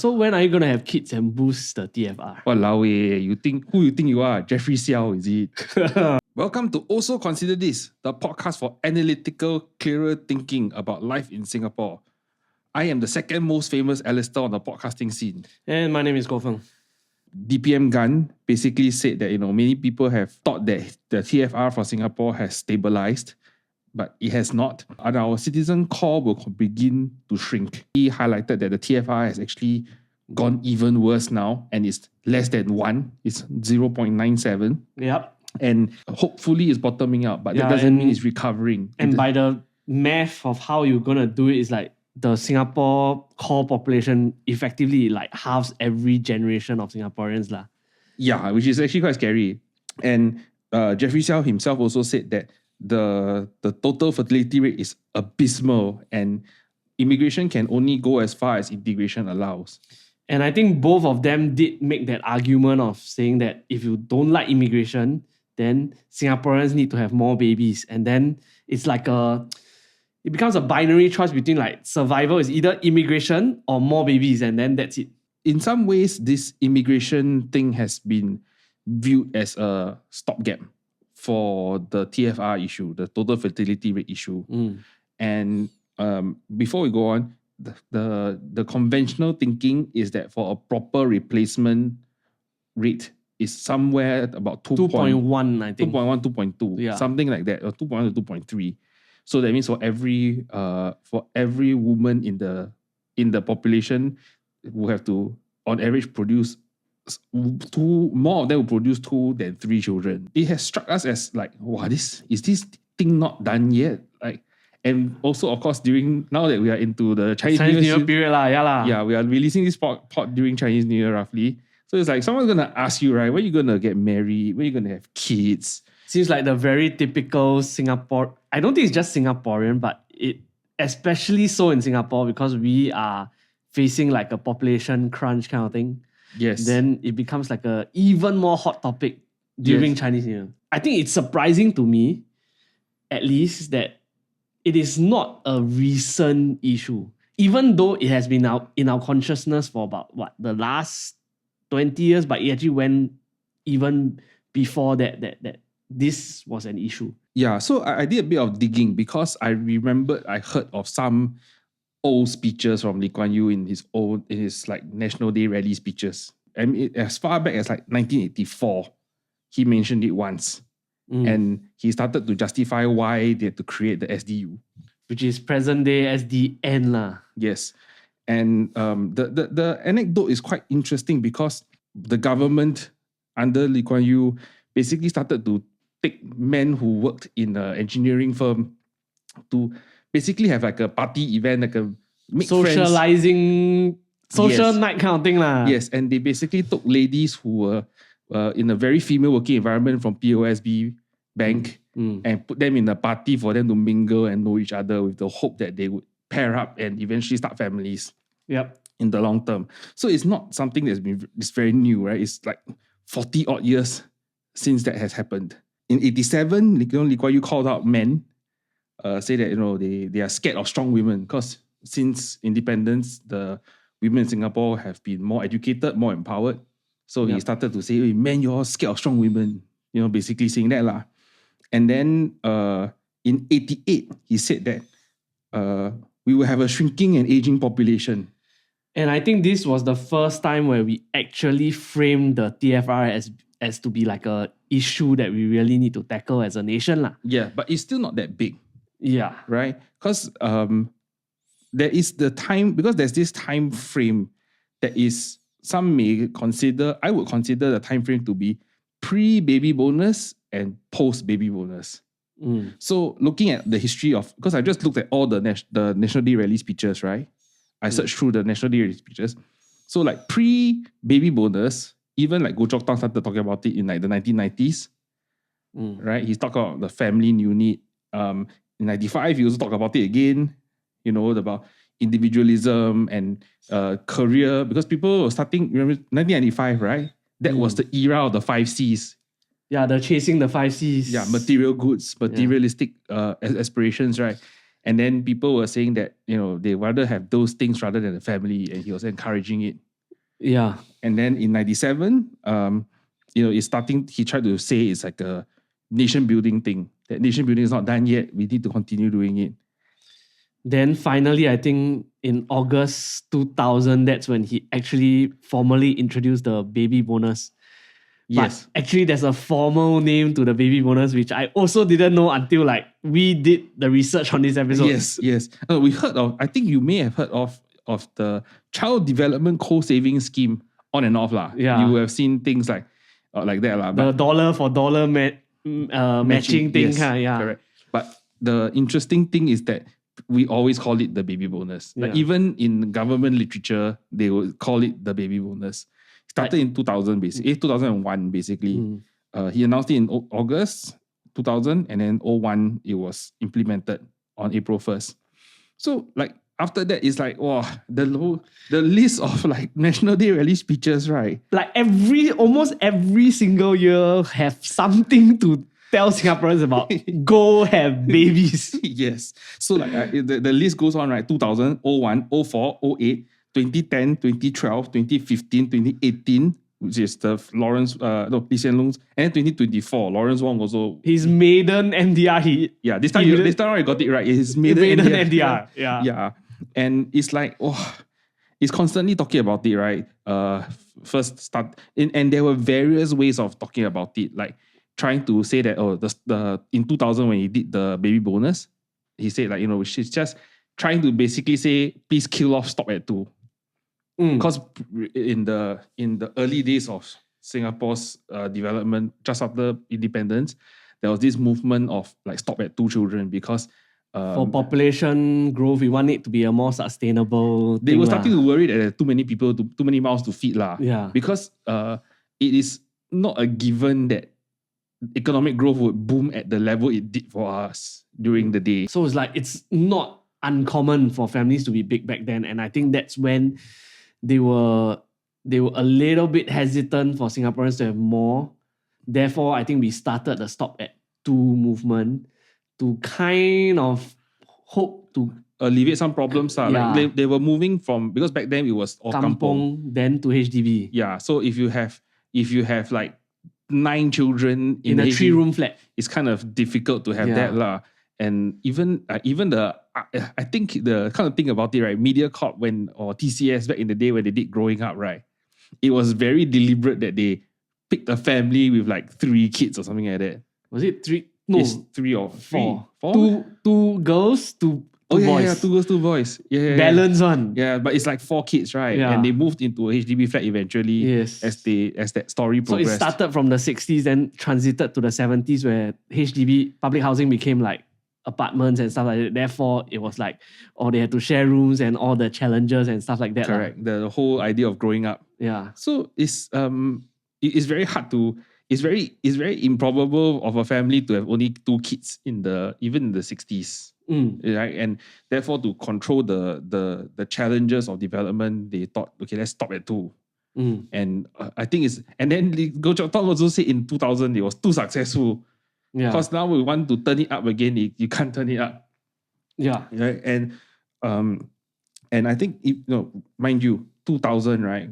So when are you going to have kids and boost the TFR? Walao eh, who you think you are? Jeffrey Xiao, is it? Welcome to Also Consider This, the podcast for analytical, clearer thinking about life in Singapore. I am the second most famous Alistair on the podcasting scene. And my name is Go Feng. DPM Gun basically said that many people have thought that the TFR for Singapore has stabilized, but it has not. And our citizen core will begin to shrink. He highlighted that the TFR has actually gone even worse now, and it's less than 1. It's 0.97. Yep. And hopefully it's bottoming out, but that doesn't mean it's recovering. And by the math of how you're going to do it, is like the Singapore core population effectively like halves every generation of Singaporeans lah. Yeah, which is actually quite scary. And Jeffrey Xiao himself also said that the total fertility rate is abysmal and immigration can only go as far as integration allows. And I think both of them did make that argument of saying that if you don't like immigration, then Singaporeans need to have more babies. And then it's like it becomes a binary choice between like survival is either immigration or more babies, and then that's it. In some ways, this immigration thing has been viewed as a stopgap for the TFR issue, the total fertility rate issue. And before we go on, the conventional thinking is that for a proper replacement rate is somewhere about 2.1, I think. 2.1, 2.2, something like that, or 2.1 to 2.3. So that means for every woman in the population will have to, on average, produce more of them will produce 2 than 3 children. It has struck us as like, wow, is this thing not done yet? Like, and also, of course, now that we are into the Chinese New Year period lah, yeah, we are releasing this pod during Chinese New Year roughly. So it's like someone's gonna ask you, right? When are you gonna get married? When are you gonna have kids? Seems like the very typical Singapore. I don't think it's just Singaporean, but it especially so in Singapore because we are facing like a population crunch kind of thing. Yes. Then it becomes like a even more hot topic during Chinese New Year. I think it's surprising to me, at least, that it is not a recent issue, even though it has been out in our consciousness for about the last 20 years, but it actually went even before that this was an issue. Yeah, so I did a bit of digging because I remembered I heard of some old speeches from Lee Kuan Yew in his like National Day rally speeches. And as far back as like 1984, he mentioned it once. And he started to justify why they had to create the SDU. Which is present day SDN lah. Yes. And the anecdote is quite interesting because the government under Lee Kuan Yew basically started to take men who worked in an engineering firm to basically have like a party event, like a make socializing, social night kind of thing lah. Yes, and they basically took ladies who were in a very female working environment from POSB Bank and put them in a party for them to mingle and know each other with the hope that they would pair up and eventually start families. Yep. In the long term. So it's not something it's very new, right? It's like 40 odd years since that has happened. In 87, Lee Kuan Yew called out men, say that they are scared of strong women because since independence, the women in Singapore have been more educated, more empowered. So he started to say, hey, men, you're scared of strong women. Basically saying that lah. And then in 88, he said that we will have a shrinking and aging population. And I think this was the first time where we actually framed the TFR as to be like a issue that we really need to tackle as a nation lah. Yeah, but it's still not that big. Yeah. Right? Because there is because there's this time frame that is, some may consider, I would consider the time frame to be pre-baby bonus and post-baby bonus. So looking at the history because I just looked at all the National Day rally speeches, right? I searched through the National Day rally speeches. So like pre-baby bonus, even like Goh Chok Tong started talking about it in like the 1990s, right? He's talking about the family unit. In 95, he also talked about it again, about individualism and career, because people were starting, remember 1995, right? That was the era of the 5 Cs. Yeah, the chasing the 5 Cs. Yeah, material goods, materialistic aspirations, right? And then people were saying that, they rather have those things rather than the family, and he was encouraging it. Yeah. And then in 97, it's starting, he tried to say it's like a nation building thing. That nation building is not done yet. We need to continue doing it. Then finally, I think in August 2000, that's when he actually formally introduced the baby bonus. Yes. But actually, there's a formal name to the baby bonus, which I also didn't know until like we did the research on this episode. Yes. We heard of, I think you may have heard of the Child Development Co-Saving Scheme on and off lah. Yeah. You have seen things like that lah. The dollar for dollar matching thing. Yes, Yeah. correct. But the interesting thing is that we always call it the baby bonus. Like Yeah. even in government literature, they would call it the baby bonus. Started in 2000 basically, 2001 basically. He announced it in August 2000, and then 01 it was implemented on April 1st. So like after that, it's like, wow, the list of like National Day rally speeches, right? Like almost every single year have something to tell Singaporeans about. Go have babies. Yes. So like the list goes on, right? 2000, 01, 04, 08, 2010, 2012, 2015, 2018, which is the Lee Hsien Loong's, and then 2024, Lawrence Wong also. His maiden NDR. This time I got it right. His maiden NDR. Yeah. And it's like, he's constantly talking about it, right? First start, and there were various ways of talking about it, like trying to say that, in 2000 when he did the baby bonus, he said like, she's just trying to basically say, please kill off stop at 2. Because in the early days of Singapore's development, just after independence, there was this movement of like stop at 2 children because for population growth, we want it to be a more sustainable they thing were starting to worry that there are too many people, too many mouths to feed lah. Yeah. Because it is not a given that economic growth would boom at the level it did for us during the day. So it's like, it's not uncommon for families to be big back then. And I think that's when they were a little bit hesitant for Singaporeans to have more. Therefore, I think we started the Stop at 2 movement to kind of hope to alleviate some problems. Yeah. Like they were moving from, because back then it was all kampong. Then to HDB. Yeah. So if you have like 9 children in a 3-room flat, it's kind of difficult to have that lah. And even the I think the kind of thing about it, right? MediaCorp or TCS back in the day when they did Growing Up, right? It was very deliberate that they picked a family with like 3 kids or something like that. Was it 3? No, it's 3 or 4. 2 girls, 2 boys. Yeah, 2 girls, 2 boys. Yeah. Balance one. Yeah, but it's like 4 kids, right? Yeah. And they moved into a HDB flat eventually. Yes. As that story progressed. So it started from the 60s, then transited to the 70s, where HDB public housing became like apartments and stuff like that. Therefore, it was like, they had to share rooms and all the challenges and stuff like that. Correct. The whole idea of growing up. Yeah. So it's very hard to. It's very improbable of a family to have only 2 kids even in the 60s. Right? And therefore, to control the challenges of development, they thought, okay, let's stop at 2. And I think and then Goh Chok Tong also said in 2000 it was too successful. Yeah. Because now we want to turn it up again, you can't turn it up. Yeah. Right? And I think, mind you, 2000, right?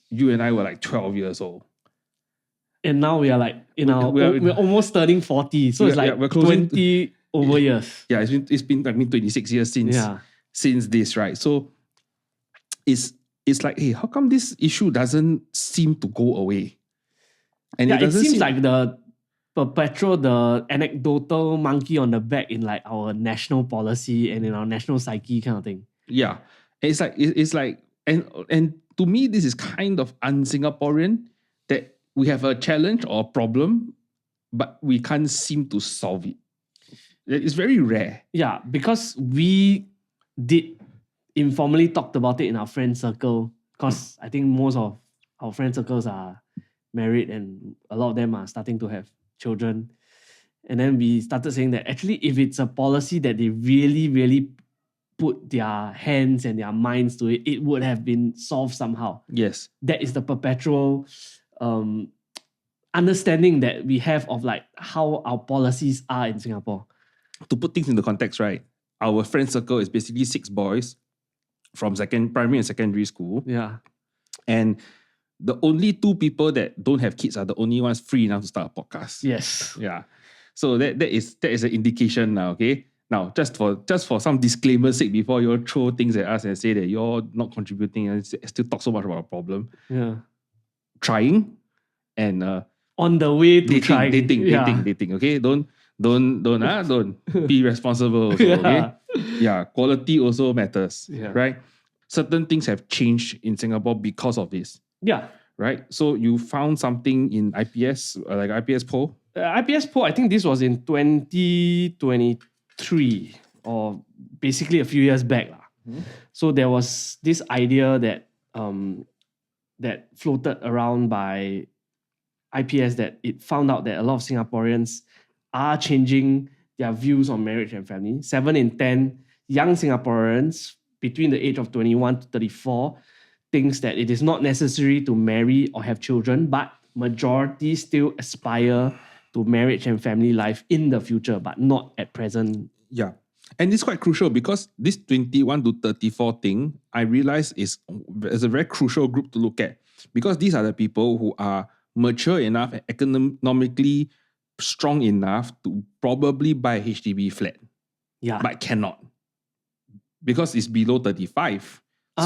You and I were like 12 years old. And now we are like, we're almost turning 40. So it's like we're 20 over years. Yeah, it's been 26 years since this, right? So it's like, hey, how come this issue doesn't seem to go away? And it seems like the anecdotal monkey on the back in like our national policy and in our national psyche kind of thing. Yeah. It's like, and to me, this is kind of un-Singaporean that we have a challenge or a problem, but we can't seem to solve it. It's very rare. Yeah, because we did informally talked about it in our friend circle, because I think most of our friend circles are married and a lot of them are starting to have children. And then we started saying that actually if it's a policy that they really, really put their hands and their minds to it, it would have been solved somehow. Yes. That is the perpetual understanding that we have of like how our policies are in Singapore. To put things into context, right? Our friend circle is basically 6 boys from primary and secondary school. Yeah. And the only two people that don't have kids are the only ones free enough to start a podcast. Yes. Yeah. So that is an indication now, okay? Now, just for some disclaimer sake, before you all throw things at us and say that you're not contributing and still talk so much about a problem, Yeah. trying and On the way to trying. dating. Okay, don't be responsible. Also, okay, yeah, quality also matters. Yeah. Right. Certain things have changed in Singapore because of this. Yeah. Right. So you found something in IPS, like IPS poll. IPS poll, I think this was in 2023 or basically a few years back. So there was this idea that that floated around by IPS that it found out that a lot of Singaporeans are changing their views on marriage and family. 7 in 10 young Singaporeans between the age of 21 to 34 thinks that it is not necessary to marry or have children, but majority still aspire to marriage and family life in the future, but not at present. Yeah. And it's quite crucial because this 21 to 34 thing, I realize is a very crucial group to look at because these are the people who are mature enough and economically strong enough to probably buy a HDB flat. Yeah. But cannot because it's below 35.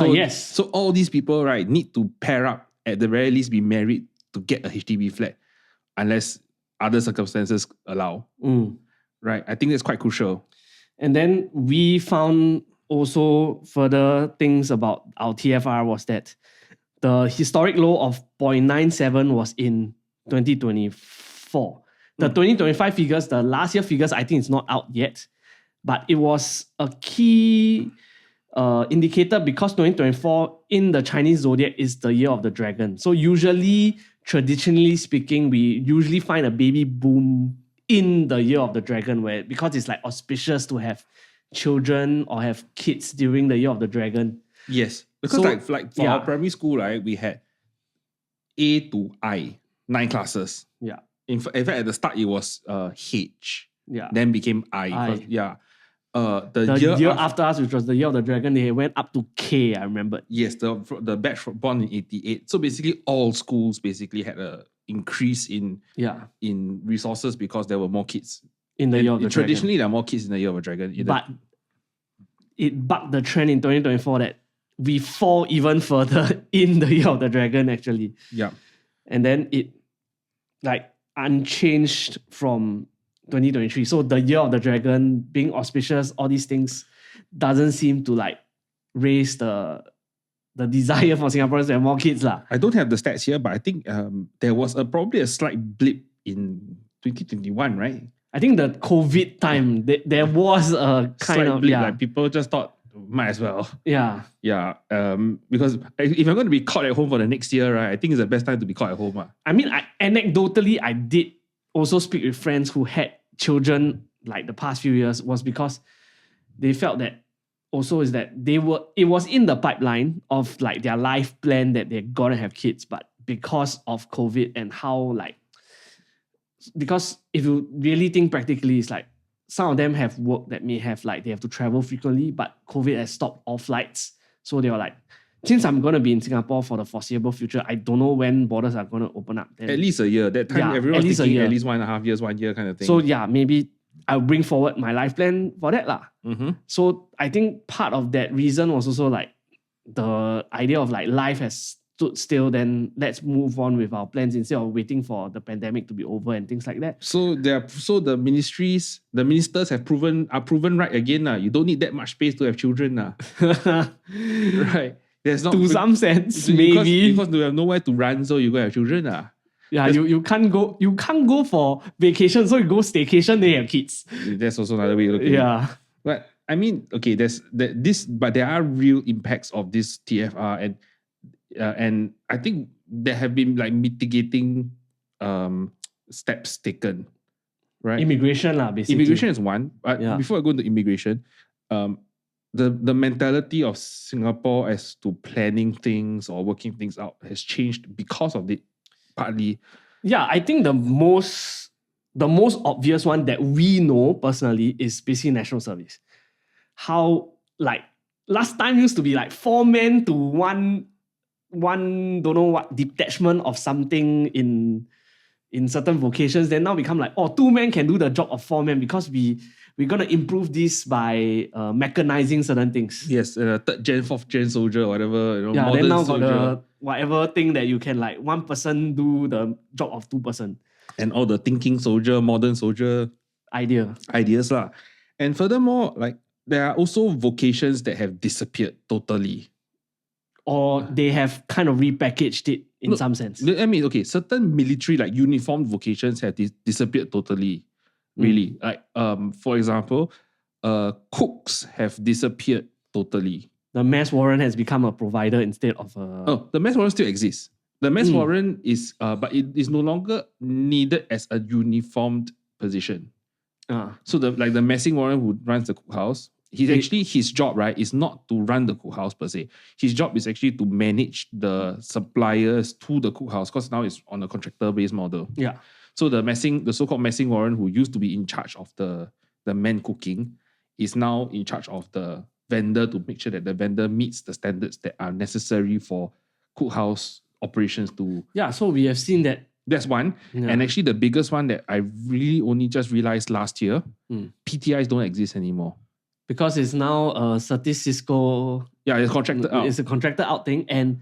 Yes. So all these people, right, need to pair up, at the very least be married to get a HDB flat unless other circumstances allow. Right. I think that's quite crucial. And then we found also further things about our TFR was that the historic low of 0.97 was in 2024. The 2025 figures, the last year figures, I think it's not out yet. But it was a key indicator because 2024 in the Chinese zodiac is the year of the dragon. So usually, traditionally speaking, we usually find a baby boom in the year of the dragon because it's like auspicious to have children or have kids during the year of the dragon. Yes. Because like for our primary school, right, we had A to I, 9 classes. Yeah. In fact, at the start, it was H. Yeah. Then became I. Yeah. The year after us, which was the year of the dragon, they went up to K, I remember. Yes, the batch born in 88. So basically, all schools basically had a increase in resources because there were more kids. In the year of the dragon. Traditionally, there are more kids in the year of a dragon. But it bucked the trend in 2024 that we fall even further in the year of the dragon, actually. Yeah. And then it unchanged from 2023. So the year of the dragon being auspicious, all these things doesn't seem to raise the desire for Singaporeans to have more kids. I don't have the stats here, but I think there was probably a slight blip in 2021, right? I think the COVID time, there was a kind of blip, like people just thought, might as well. Yeah. Yeah. Because if I'm going to be caught at home for the next year, right, I think it's the best time to be caught at home. I mean, anecdotally, I did also speak with friends who had children like the past few years was because they felt that also is that it was in the pipeline of like their life plan that they're gonna have kids, but because of COVID and how because if you really think practically, it's like some of them have work that may have they have to travel frequently, but COVID has stopped all flights. So they were like, since I'm going to be in Singapore for the foreseeable future, I don't know when borders are going to open up. Then, at least a year. That time everyone was thinking at least 1.5 years, 1 year kind of thing. So yeah, maybe I'll bring forward my life plan for that. So I think part of that reason was also the idea of life has stood still, then let's move on with our plans instead of waiting for the pandemic to be over and things like that. So the ministers are proven right again. You don't need that much space to have children. Right. There's not, to some sense, maybe. Because you have nowhere to run, so you go have children. Yeah, you can't go for vacation, so you go staycation, they have kids. That's also another way to look at it. Yeah. But I mean, okay, but there are real impacts of this TFR and I think there have been mitigating steps taken. Right? Immigration, basically. Immigration is one. But before I go into immigration, the mentality of Singapore as to planning things or working things out has changed because of it, partly. Yeah, I think the most obvious one that we know personally is basically national service. How last time used to be 4 men to 1 one don't know what detachment of something in certain vocations, then now become like, 2 men can do the job of 4 men because we're gonna improve this by mechanizing certain things. Yes, third gen, fourth gen soldier, whatever, Yeah, modern then now soldier. got the whatever thing that you can like 1 person do the job of 2 person. And all the thinking soldier, modern soldier ideas lah. And furthermore, like there are also vocations that have disappeared totally. Or they have kind of repackaged it in some sense. I mean, okay, certain military like uniformed vocations have disappeared totally. Really. Like for example, cooks have disappeared totally. The mess warrant has become a provider instead of a... Oh, the mess warrant still exists. The mess warrant is but it is no longer needed as a uniformed position. So the messing warrant who runs the cookhouse, his job, right, is not to run the cookhouse per se. His job is actually to manage the suppliers to the cookhouse, because now it's on a contractor-based model. Yeah. So the so-called messing warrant who used to be in charge of the men cooking is now in charge of the vendor to make sure that the vendor meets the standards that are necessary for cookhouse operations to... Yeah, so we have seen that. That's one. Yeah. And actually the biggest one that I really only just realized last year, PTIs don't exist anymore. Because it's now a Certis Cisco... Yeah, it's contracted out. It's a contracted out thing. And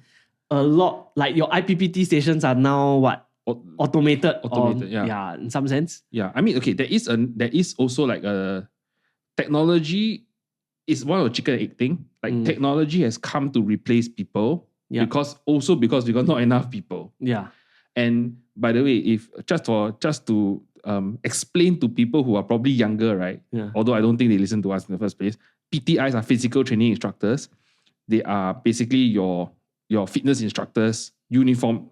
a lot, like your IPPT stations are now what? Automated. Yeah, in some sense. Yeah, I mean, okay, there is also like a... Technology is one of the chicken and egg thing. Like technology has come to replace people because we got not enough people. Yeah. And by the way, if just to explain to people who are probably younger, right? Yeah. Although I don't think they listen to us in the first place, PTIs are physical training instructors. They are basically your fitness instructors, uniform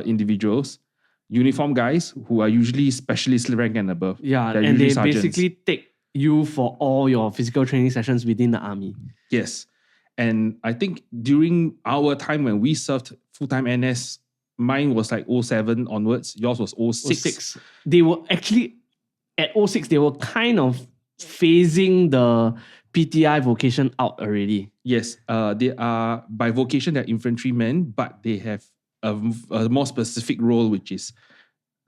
individuals, uniform guys who are usually specialist rank and above. Yeah, and they basically take you for all your physical training sessions within the army. Yes. And I think during our time when we served full-time NS, mine was like 07 onwards. Yours was 06. They were actually, at 06, they were kind of phasing the PTI vocation out already. Yes. They are, by vocation, they're infantrymen, but they have a more specific role, which is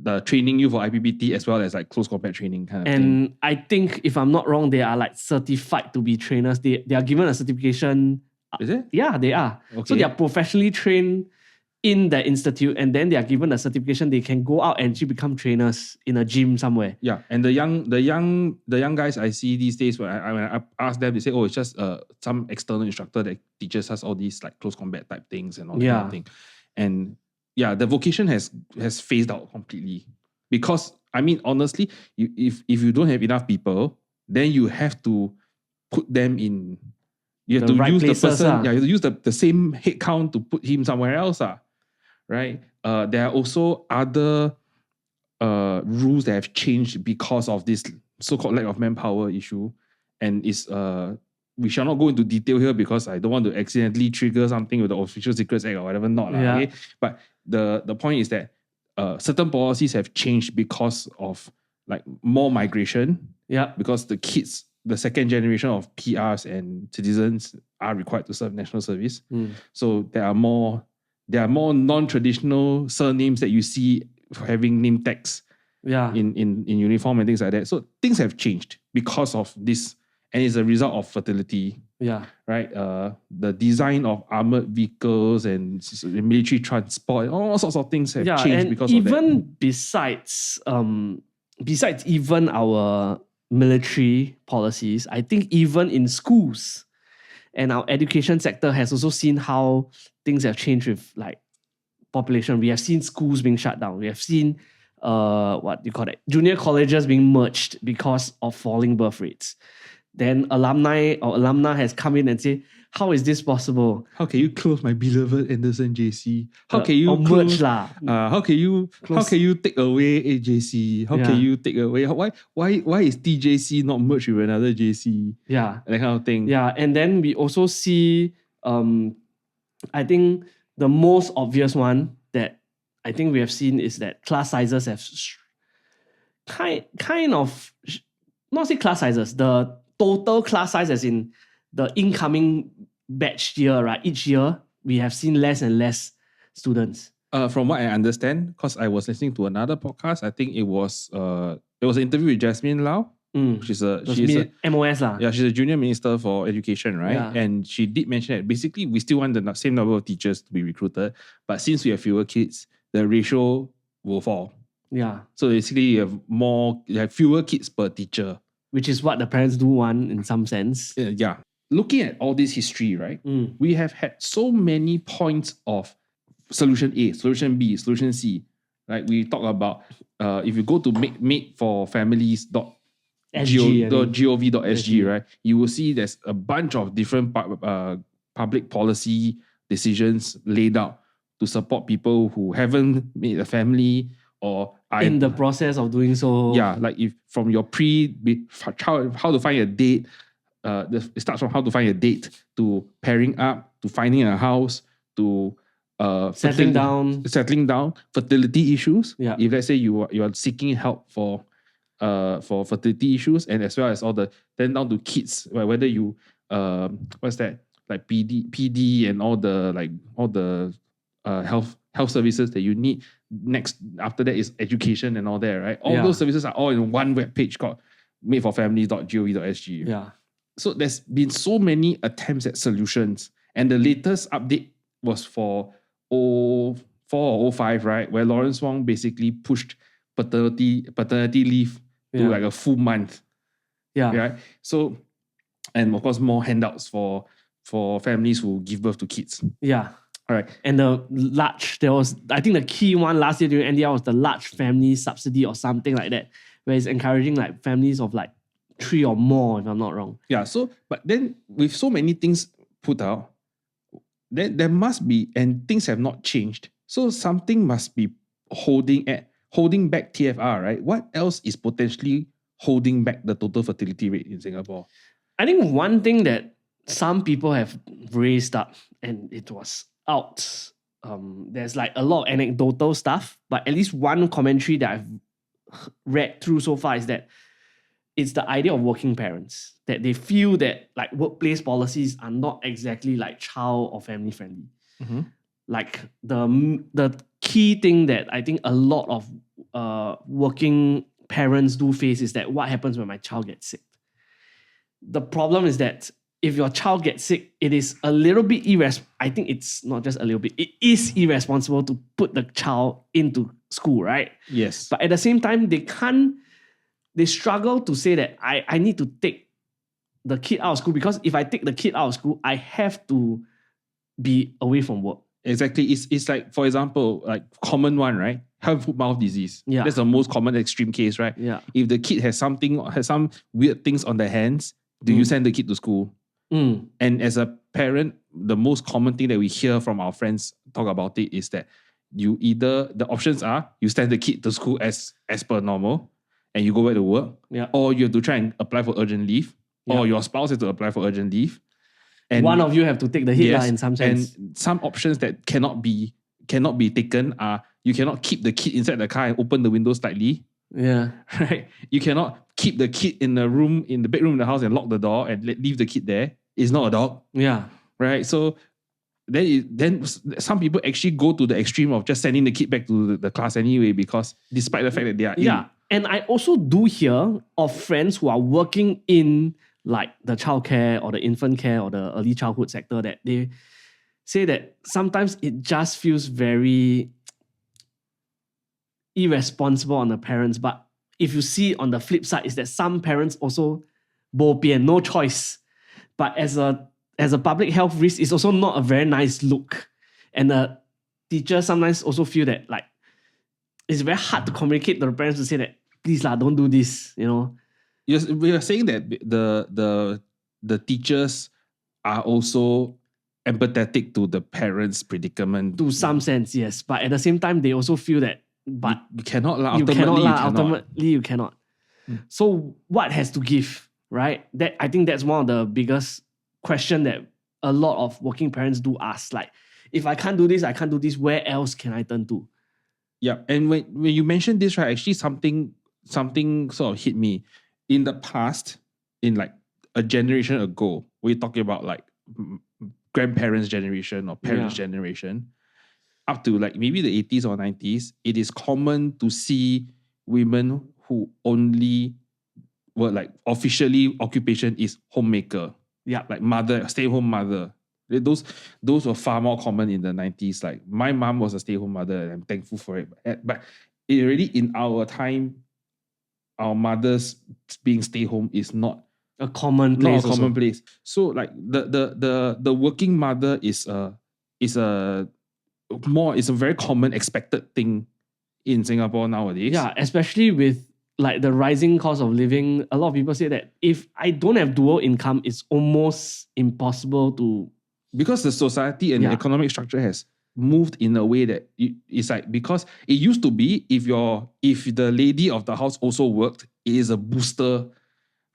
the training you for IPPT as well as like close combat training kind of thing. And I think, if I'm not wrong, they are like certified to be trainers. They are given a certification. Is it? Yeah, they are. Okay. So they are professionally trained in the institute, and then they are given a certification. They can go out and actually become trainers in a gym somewhere. Yeah, and the young guys I see these days, when I ask them, they say, "Oh, it's just some external instructor that teaches us all these like close combat type things and all that kind of thing." And yeah, the vocation has phased out completely, because I mean, honestly, if you don't have enough people, then you have to put them in. You have to use the person. Yeah, you have to use the same head count to put him somewhere else. Right? There are also other rules that have changed because of this so-called lack of manpower issue. And we shall not go into detail here because I don't want to accidentally trigger something with the Official Secrets Act or whatever not. Yeah. Okay? But the point is that certain policies have changed because of like more migration. Yeah. Because the second generation of PRs and citizens are required to serve national service. So there are more non-traditional surnames that you see having name tags in uniform and things like that. So things have changed because of this, and it's a result of fertility. Yeah. Right? The design of armored vehicles and military transport, all sorts of things have changed because of that. Even besides even our military policies, I think even in schools and our education sector has also seen how things have changed with like population. We have seen schools being shut down. We have seen junior colleges being merged because of falling birth rates. Then alumna has come in and say, how is this possible? How can you close my beloved Anderson JC? How can you merge how can you take away AJC? How can you take away why is TJC not merged with another JC? Yeah. That kind of thing. Yeah. And then we also see I think the most obvious one that I think we have seen is that class sizes have kind of, not say class sizes, the total class size as in the incoming batch year, right? Each year, we have seen less and less students? From what I understand, because I was listening to another podcast, I think it was an interview with Jasmine Lau. She's a MOS lah. Yeah, she's a junior minister for education, right? Yeah. And she did mention that basically we still want the same number of teachers to be recruited, but since we have fewer kids, the ratio will fall. Yeah. So basically, you have fewer kids per teacher, which is what the parents do want in some sense. Yeah. Looking at all this history, right? We have had so many points of solution A, solution B, solution C. Right? We talk about if you go to madeforfamilies.gov.sg, right? You will see there's a bunch of different public policy decisions laid out to support people who haven't made a family or are in the process of doing so. Yeah, like if from your how to find a date, it starts from how to find a date to pairing up to finding a house to settling down, fertility issues. Yeah. If let's say you are seeking help for fertility issues, and as well as then down to kids, whether you what's that, like PD and all the health services that you need. Next after that is education and all that, right? All those services are all in one web page called madeforfamilies.gov.sg. Yeah. So there's been so many attempts at solutions, and the latest update was for 04 or 05, right? Where Lawrence Wong basically pushed paternity leave to like a full month. Yeah. Right. So, and of course, more handouts for families who give birth to kids. Yeah. All right. And I think the key one last year during NDR was the large family subsidy or something like that, where it's encouraging like families of like 3 or more, if I'm not wrong. Yeah. So, but then with so many things put out, then there must be, and things have not changed. So something must be holding back TFR, right? What else is potentially holding back the total fertility rate in Singapore? I think one thing that some people have raised up, and it was out, there's like a lot of anecdotal stuff, but at least one commentary that I've read through so far is that it's the idea of working parents, that they feel that like workplace policies are not exactly like child or family friendly. Mm-hmm. Like the key thing that I think a lot of working parents do face is that what happens when my child gets sick. The problem is that if your child gets sick, it is a little bit I think it's not just a little bit, it is irresponsible to put the child into school, right? Yes. But at the same time, they struggle to say that I need to take the kid out of school, because if I take the kid out of school, I have to be away from work. Exactly. It's like, for example, like common one, right? Hand, foot, mouth disease. Yeah. That's the most common extreme case, right? Yeah. If the kid has some weird things on their hands, do you send the kid to school? And as a parent, the most common thing that we hear from our friends talk about it is that the options are you send the kid to school as per normal and you go back to work, or you have to try and apply for urgent leave, or your spouse has to apply for urgent leave. And one of you have to take the hit in some sense. And some options that cannot be taken are you cannot keep the kid inside the car and open the window slightly. Yeah. Right. You cannot keep the kid in the bedroom in the house and lock the door and leave the kid there. It's not a dog. Yeah. Right. So then some people actually go to the extreme of just sending the kid back to the class anyway, because despite the fact that they are ill. And I also do hear of friends who are working in like the childcare or the infant care or the early childhood sector, that they say that sometimes it just feels very irresponsible on the parents. But if you see on the flip side, is that some parents also bo pian, no choice. But as a public health risk, it's also not a very nice look. And the teachers sometimes also feel that like it's very hard to communicate to the parents to say that, please don't do this, you know. We are saying that the teachers are also empathetic to the parents' predicament. To some sense, yes. But at the same time, they also feel that you cannot. Ultimately, you cannot. So what has to give, right? I think that's one of the biggest question that a lot of working parents do ask. Like, if I can't do this, where else can I turn to? Yeah, and when you mentioned this, right, actually something sort of hit me. In the past, in like a generation ago, we're talking about like grandparents' generation or parents' generation. up to like maybe the 80s or 90s, it is common to see women who only were like officially occupation is homemaker. Yeah. Like mother, stay-home mother. Those were far more common in the 90s. Like my mom was a stay-home mother and I'm thankful for it. But it really in our time, our mothers being stay-home is not a commonplace. Not a commonplace. So like the working mother is a very common expected thing in Singapore nowadays. Yeah, especially with like the rising cost of living. A lot of people say that if I don't have dual income, it's almost impossible to. Because the society and the economic structure has moved in a way that it's like, because it used to be if the lady of the house also worked, it is a booster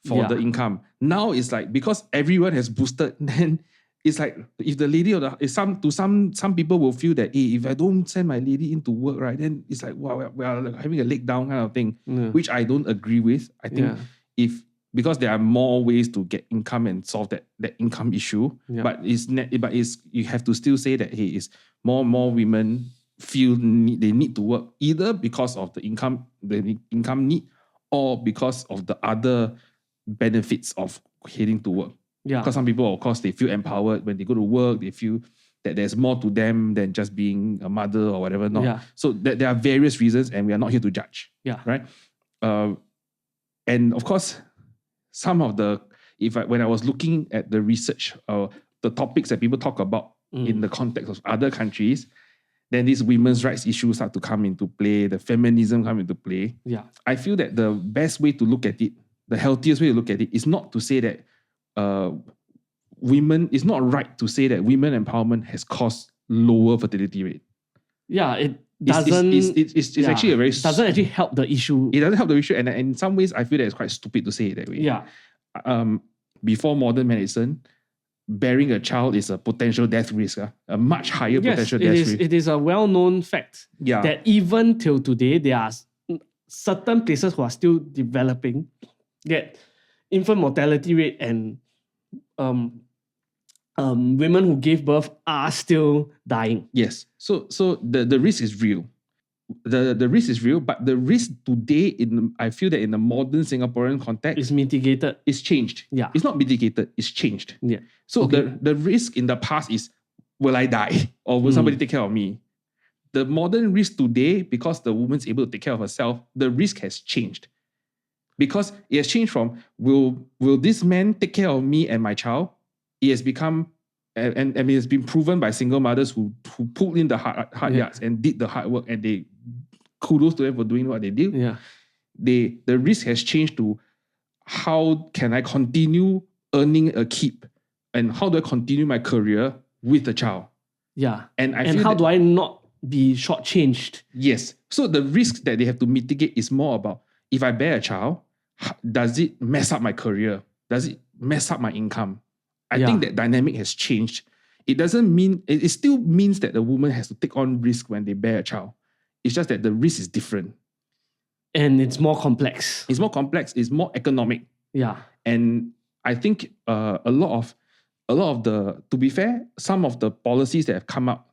for the income. Now it's like, because everyone has boosted, then it's like if the lady of the some people will feel that, hey, if I don't send my lady into work, right, then it's like, wow, we are like having a leg down kind of thing, which I don't agree with. I think because there are more ways to get income and solve that income issue, but you have to still say that, hey, it's more women feel they need to work either because of the income need or because of the other benefits of heading to work. Yeah. Because some people, of course, they feel empowered when they go to work. They feel that there's more to them than just being a mother or whatever. No. Yeah. So there are various reasons, and we are not here to judge. Yeah. Right. And of course, some of when I was looking at the research, the topics that people talk about in the context of other countries, then these women's rights issues start to come into play, the feminism come into play. Yeah. I feel that the best way to look at it, the healthiest way to look at it, is not to say that it's not right to say that women empowerment has caused lower fertility rate. Yeah, it doesn't. It's actually it doesn't actually help the issue. It doesn't help the issue, and in some ways, I feel that it's quite stupid to say it that way. Yeah. Before modern medicine, bearing a child is a potential death risk, a much higher potential death risk. It is a well-known fact that even till today, there are certain places who are still developing that infant mortality rate and women who gave birth are still dying. Yes. So the risk is real. The risk is real, but the risk today I feel that in the modern Singaporean context is mitigated. It's changed. Yeah. It's not mitigated, it's changed. Yeah. So the risk in the past is, will I die? Or will somebody take care of me? The modern risk today, because the woman's able to take care of herself, the risk has changed. Because it has changed from, will this man take care of me and my child? It has become, and it has been proven by single mothers who pulled in the hard yards and did the hard work, and they kudos to them for doing what they did. Yeah. The risk has changed to, how can I continue earning a keep, and how do I continue my career with the child? Yeah. And how do I not be shortchanged? Yes. So the risk that they have to mitigate is more about, if I bear a child, does it mess up my career? Does it mess up my income? I think that dynamic has changed. It doesn't mean, it still means that the woman has to take on risk when they bear a child. It's just that the risk is different. And it's more complex. It's more complex. It's more economic. Yeah. And I think a lot of the, to be fair, some of the policies that have come up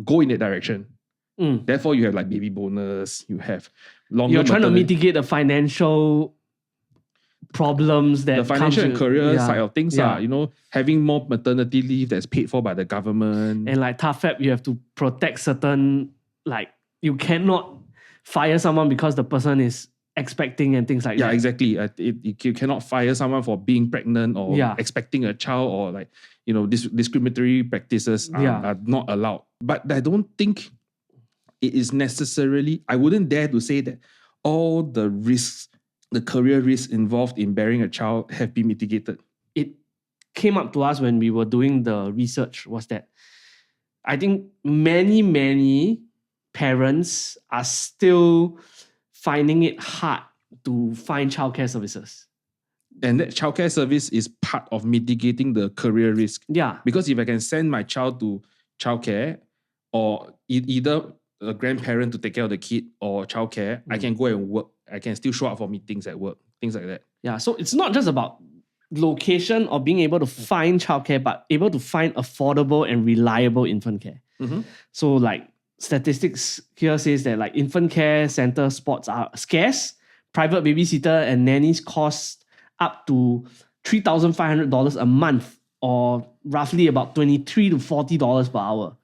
go in that direction. Therefore, you have like baby bonus, you have longer. You're trying to mitigate the financial problems that the financial and career side of things are, having more maternity leave that's paid for by the government. And like TFR, you have to protect certain, like, you cannot fire someone because the person is expecting and things like that. Yeah, exactly. You cannot fire someone for being pregnant or expecting a child, or like, discriminatory practices are not allowed. But I don't think it is necessarily, I wouldn't dare to say that all the risks, the career risks involved in bearing a child have been mitigated. It came up to us when we were doing the research, was that I think many parents are still finding it hard to find childcare services. And that childcare service is part of mitigating the career risk. Yeah. Because if I can send my child to childcare, or either a grandparent to take care of the kid or childcare, I can go and work. I can still show up for meetings at work, things like that. Yeah, so it's not just about location or being able to find childcare, but able to find affordable and reliable infant care. So like statistics here says that like infant care center spots are scarce. Private babysitter and nannies cost up to $3,500 a month, or roughly about $23 to $40 per hour.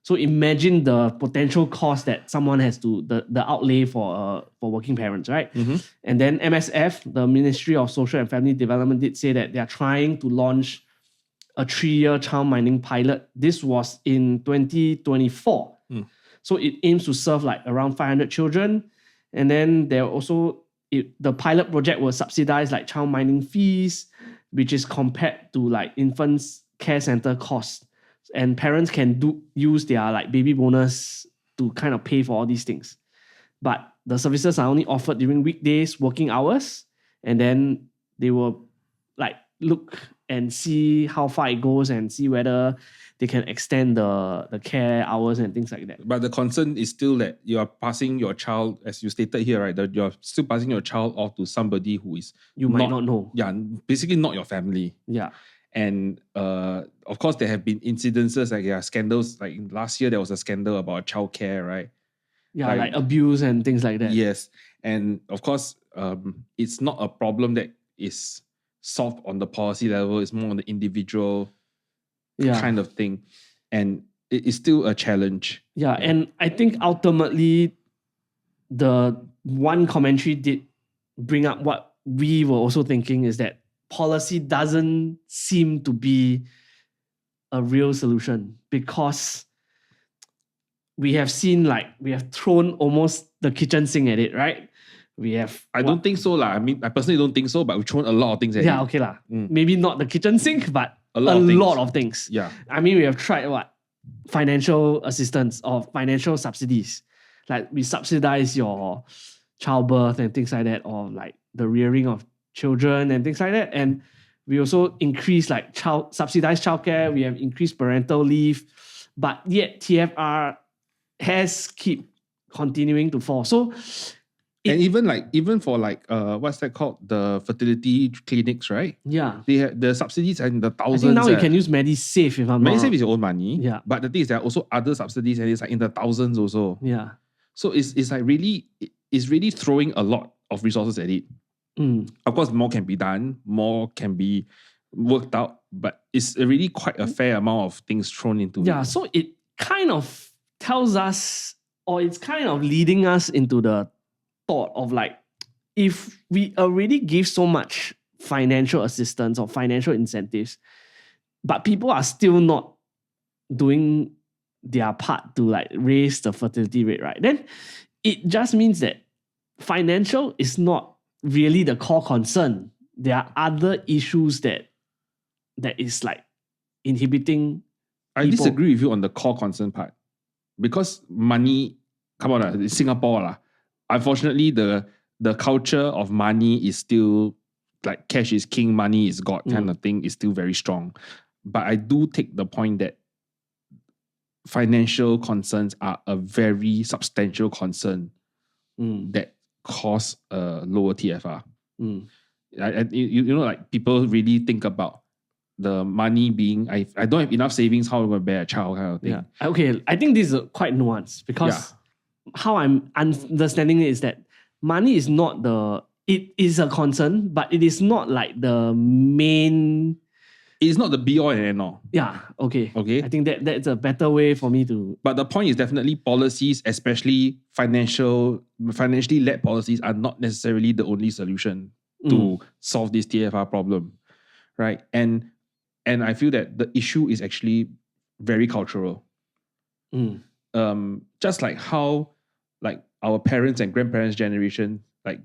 So imagine the potential cost that someone has to the outlay for working parents, right? And then MSF, the Ministry of Social and Family Development, did say that they are trying to launch a 3-year child minding pilot. This was in 2024. So it aims to serve like around 500 children. And then there also, the pilot project will subsidize like child minding fees, which is compared to like infants care center costs. And parents can use their like baby bonus to kind of pay for all these things. But the services are only offered during weekdays, working hours. And then they will like look and see how far it goes and see whether they can extend the care hours and things like that. But the concern is still that you are passing your child, as you stated here, right? That you're still passing your child off to somebody who is might not know. Yeah, basically not your family. Yeah. And of course, there have been incidences like scandals. Like last year, there was a scandal about childcare, right? Yeah, like abuse and things like that. Yes. And of course, it's not a problem that is solved on the policy level. It's more on the individual kind of thing. And it is still a challenge. Yeah, and I think ultimately, the one commentary did bring up what we were also thinking, is that policy doesn't seem to be a real solution, because we have seen like we have thrown almost the kitchen sink at it, right? I don't think so. I mean, I personally don't think so, but we've thrown a lot of things at it. Yeah, okay lah. Maybe not the kitchen sink, but a lot of things. Yeah. I mean, we have tried financial assistance or financial subsidies. Like we subsidize your childbirth and things like that, or like the rearing of children and things like that. And we also increase like subsidized childcare. We have increased parental leave, but yet TFR has keep continuing to fall. So, and even for what's that called? The fertility clinics, right? Yeah. They have the subsidies are in the thousands. I think now you can use MediSave if I'm not. MediSave is your own money. Yeah. But the thing is there are also other subsidies and it's like in the thousands also. Yeah. So it's like really, it's really throwing a lot of resources at it. Of course, more can be done, more can be worked out, but it's really quite a fair amount of things thrown into it. Yeah, so it kind of tells us, or it's kind of leading us into the thought of like, if we already give so much financial assistance or financial incentives, but people are still not doing their part to like raise the fertility rate, right? Then it just means that financial is not really the core concern. There are other issues that is like inhibiting I people. disagree with you on the core concern part. Because money, come on, it's Singapore. Unfortunately, the culture of money is still like cash is king, money is God kind of thing is still very strong. But I do take the point that financial concerns are a very substantial concern that cause a lower TFR. You know, like people really think about the money being, I don't have enough savings, how am I going to bear a child kind of thing. Yeah. Okay, I think this is quite nuanced, because how I'm understanding it is that money is not it is a concern, but it is not like the main. It's not the be all and end all. Yeah, okay. Okay. I think that's a better way for me to. But the point is definitely policies, especially financially led policies, are not necessarily the only solution to solve this TFR problem, right? And I feel that the issue is actually very cultural. Just like how like our parents and grandparents' generation, like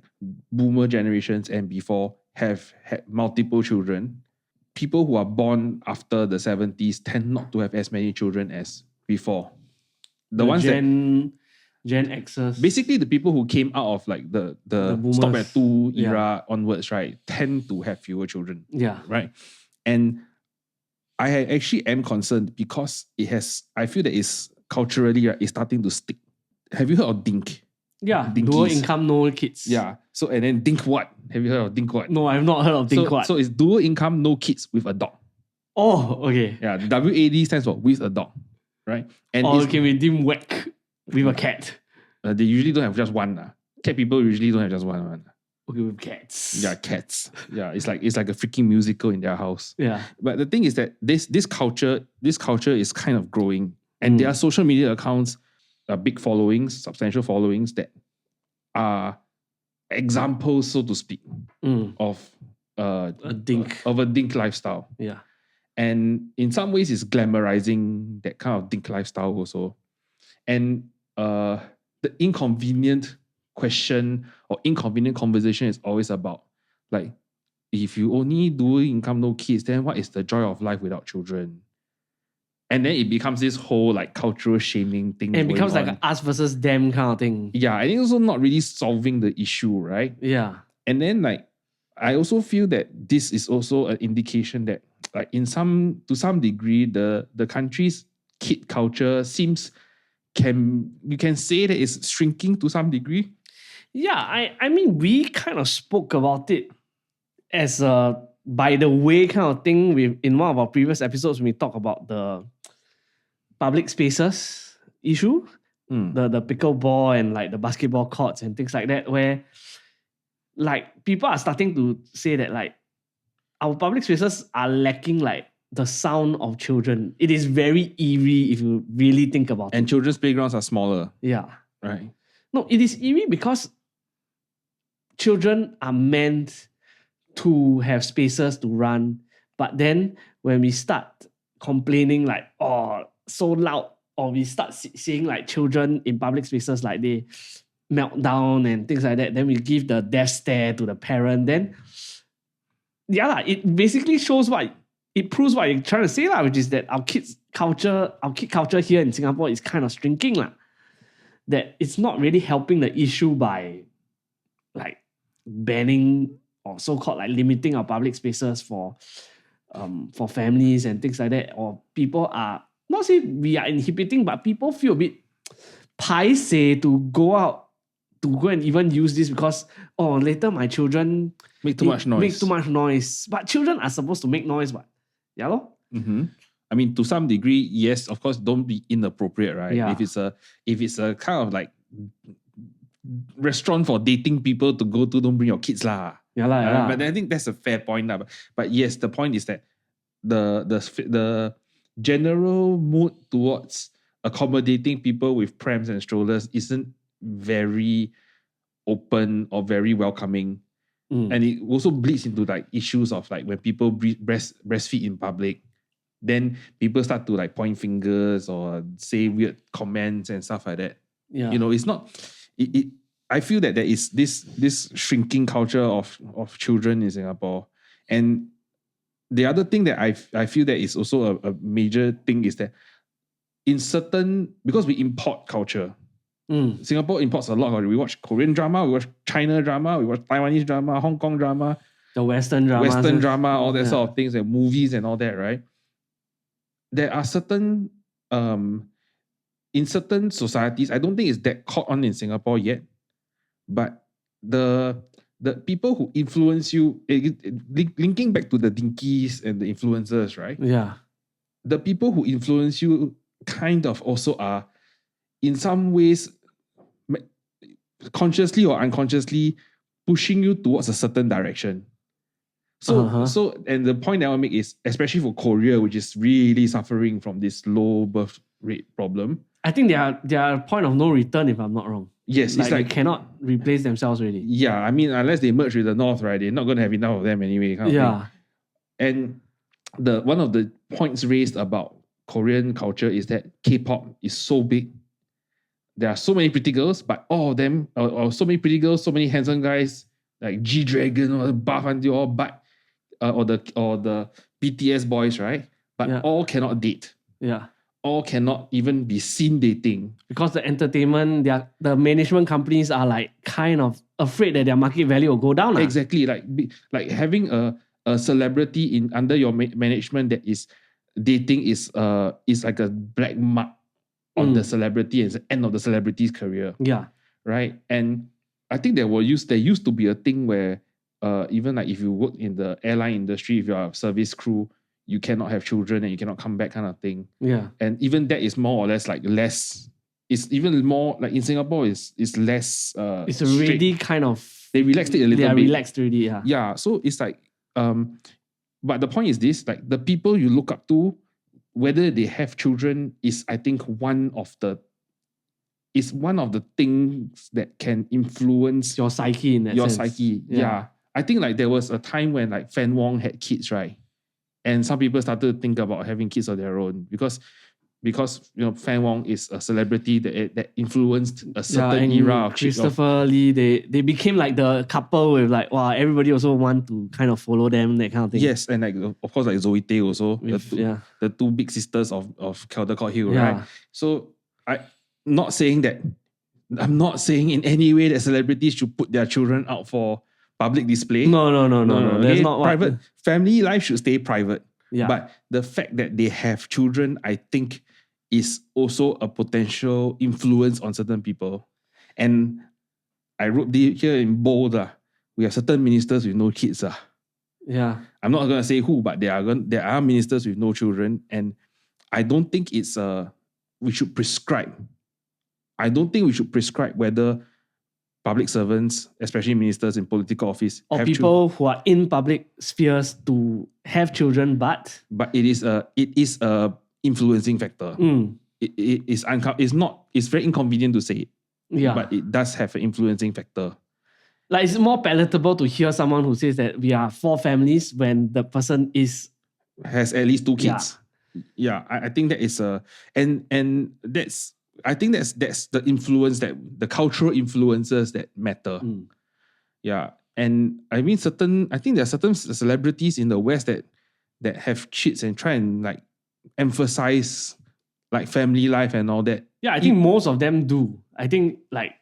boomer generations and before, have had multiple children. People who are born after the 70s tend not to have as many children as before. The ones Gen Xers. basically the people who came out of like the stop at 2 era onwards, right, tend to have fewer children. Yeah. Right. And I actually am concerned because I feel that it's culturally it's starting to stick. Have you heard of DINK? Yeah. Dinkies. Dual income, no kids. Yeah. So and then DINK what? Have you heard of DINK what? No, I've not heard of DINK what. So it's dual income, no kids with a dog. Oh, okay. Yeah. WAD stands for with a dog. right? And Or can we redeem whack with a cat? they usually don't have just one. Cat people usually don't have just one. Okay, with cats. Yeah, cats. Yeah, it's like a freaking musical in their house. Yeah. But the thing is that this culture is kind of growing, and there are social media accounts, big followings, substantial followings that are examples, so to speak, of A dink. of a dink lifestyle. Yeah. And in some ways, it's glamorizing that kind of dink lifestyle also. And the inconvenient question or inconvenient conversation is always about, like, if you only do income, no kids, then what is the joy of life without children? And then it becomes this whole like cultural shaming thing. And it becomes going like on. an us versus them kind of thing. Yeah, I think also not really solving the issue, right? Yeah. And then like I also feel that this is also an indication that like to some degree the country's kid culture you can say that it's shrinking to some degree. Yeah, I mean, we kind of spoke about it as a by the way kind of thing in one of our previous episodes when we talked about the public spaces issue, the pickleball and like the basketball courts and things like that, where like people are starting to say that like our public spaces are lacking like the sound of children. It is very eerie if you really think about it. And children's playgrounds are smaller. Yeah. Right. No, it is eerie because children are meant to have spaces to run. But then when we start complaining like, oh, so loud, or we start seeing like children in public spaces like they melt down and things like that, then we give the death stare to the parent. Then, yeah, it basically shows it proves what you're trying to say, which is that our kid culture here in Singapore is kind of shrinking. That it's not really helping the issue by like banning or so-called like limiting our public spaces for families and things like that. Or people are, not say we are inhibiting, but people feel a bit paiseh to go out to go and even use this because later my children make too much noise. But children are supposed to make noise, but yeah lor. I mean, to some degree, yes, of course, don't be inappropriate, right? Yeah. If it's a kind of like restaurant for dating people to go to, don't bring your kids lah. Yeah. But I think that's a fair point lah. But yes, the point is that the general mood towards accommodating people with prams and strollers isn't very open or very welcoming. And it also bleeds into like issues of like when people breastfeed in public, then people start to like point fingers or say weird comments and stuff like that. Yeah. It's not. I feel that there is this shrinking culture of children in Singapore, and the other thing that I feel that is also a major thing is that because we import culture. Singapore imports a lot. We watch Korean drama, we watch China drama, we watch Taiwanese drama, Hong Kong drama, the Western drama, all that sort of things, and movies and all that, right? There are certain in certain societies, I don't think it's that caught on in Singapore yet, but the people who influence you, linking back to the dinkies and the influencers, right? Yeah. The people who influence you kind of also are, in some ways, consciously or unconsciously, pushing you towards a certain direction. So, and the point that I want to make is, especially for Korea, which is really suffering from this low birth rate problem. I think they are a point of no return, if I'm not wrong. Yes, like it's like they cannot replace themselves really. Yeah, I mean, unless they merge with the North, right? They're not going to have enough of them anyway. Kind of thing. And one of the points raised about Korean culture is that K-pop is so big. There are so many pretty girls, but all of them, or so many pretty girls, so many handsome guys, like G-Dragon or buff until all butt, or the BTS boys, right? But all cannot date. Yeah. All cannot even be seen dating. Because the entertainment, the management companies are like kind of afraid that their market value will go down. Exactly. Like having a celebrity under your management that is dating is like a black mark on the celebrity and the end of the celebrity's career. Yeah. Right. And I think there used to be a thing where even like if you work in the airline industry, if you're a service crew, you cannot have children and you cannot come back kind of thing. Yeah. And even that is more or less like less. It's even more like in Singapore is less. It's already kind of. They relaxed it a little They are bit. relaxed already. Yeah. Yeah. So it's like but the point is this: like the people you look up to, whether they have children, is I think one of the things that can influence Your psyche in that your sense. psyche. Yeah. I think like there was a time when like Fan Wong had kids, right? And some people started to think about having kids of their own because Fan Wong is a celebrity that influenced a certain era of Christopher Lee, they became like the couple with like, wow, everybody also want to kind of follow them, that kind of thing. Yes, and like of course like Zoe Tay also, the two big sisters of Caldecott Hill, right? So I'm not saying in any way that celebrities should put their children out for public display. No. That's not private. Family life should stay private. Yeah. But the fact that they have children, I think, is also a potential influence on certain people. And I wrote here in bold, we have certain ministers with no kids. Yeah. I'm not going to say who, but there are ministers with no children. And I don't think we should prescribe. I don't think we should prescribe whether public servants, especially ministers in political office, or people who are in public spheres to have children, but it is a influencing factor. It's very inconvenient to say it. Yeah. But it does have an influencing factor. Like it's more palatable to hear someone who says that we are 4 families when the person has at least 2 kids. Yeah, I think that is and that's I think that's the influence, that the cultural influences that matter. Yeah. And I mean I think there are certain celebrities in the West that have kids and try and like emphasize like family life and all that. Yeah, I think most of them do. I think like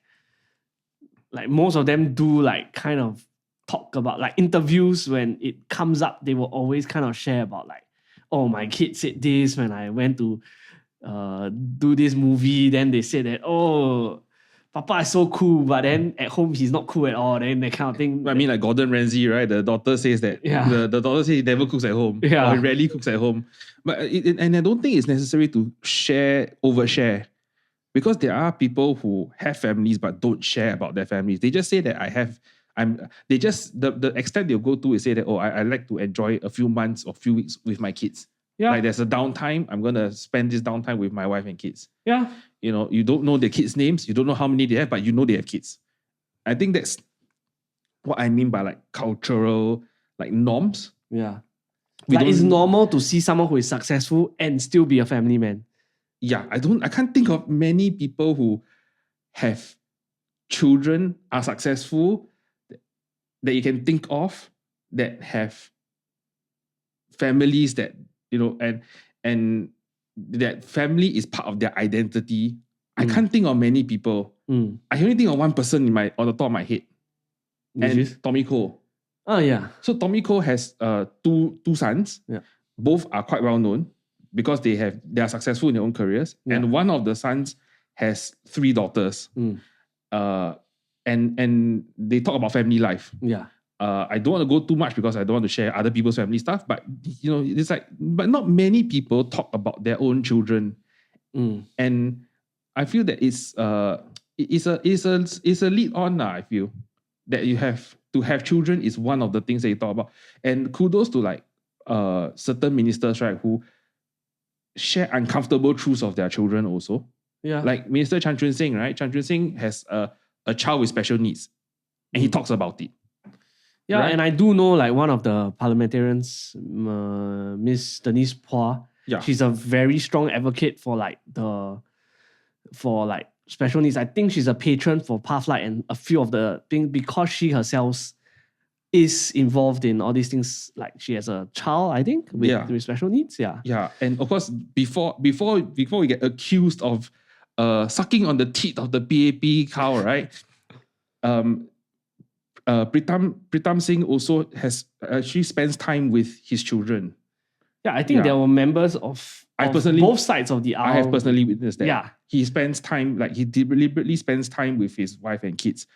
most of them do like kind of talk about like interviews when it comes up, they will always kind of share about like, oh, my kid said this when I went to do this movie, then they said that, oh, Papa is so cool, but then at home he's not cool at all, then that kind of thing. I mean, like Gordon Ramsay, right? The daughter says that the daughter says he never cooks at home, or he rarely cooks at home. But and I don't think it's necessary to overshare, because there are people who have families but don't share about their families. They just say that the extent they'll go to is say that, oh, I like to enjoy a few months or few weeks with my kids. Yeah. Like there's a downtime, I'm going to spend this downtime with my wife and kids. Yeah. You know, you don't know the kids' names, you don't know how many they have, but you know they have kids. I think that's what I mean by like cultural like norms. Yeah. It's normal to see someone who is successful and still be a family man. Yeah, I can't think of many people who have children, are successful, that you can think of, that have families that, you know, and that family is part of their identity. I can't think of many people. I can only think of one person on the top of my head. And Tommy Cole. Oh yeah. So Tommy Cole has two sons. Yeah. Both are quite well known because they are successful in their own careers. Yeah. And one of the sons has 3 daughters. And they talk about family life. Yeah. I don't want to go too much because I don't want to share other people's family stuff, but you know, it's like, but not many people talk about their own children. And I feel that it's a lead on, I feel, that you have to have children is one of the things that you talk about. And kudos to like certain ministers, right, who share uncomfortable truths of their children also. Yeah. Like Minister Chan Chun Sing, right? Chan Chun Sing has a child with special needs, and he talks about it. Yeah, right? And I do know like one of the parliamentarians, Miss Denise Phua. Yeah. She's a very strong advocate for special needs. I think she's a patron for Pathlight and a few of the things because she herself is involved in all these things. Like she has a child, I think, with special needs. Yeah. Yeah. And of course, before we get accused of sucking on the teeth of the PAP cow, right? Pritam Singh also she spends time with his children. Yeah, I think there were members of both sides of the aisle. I have personally witnessed that. Yeah. He spends time, like he deliberately spends time with his wife and kids.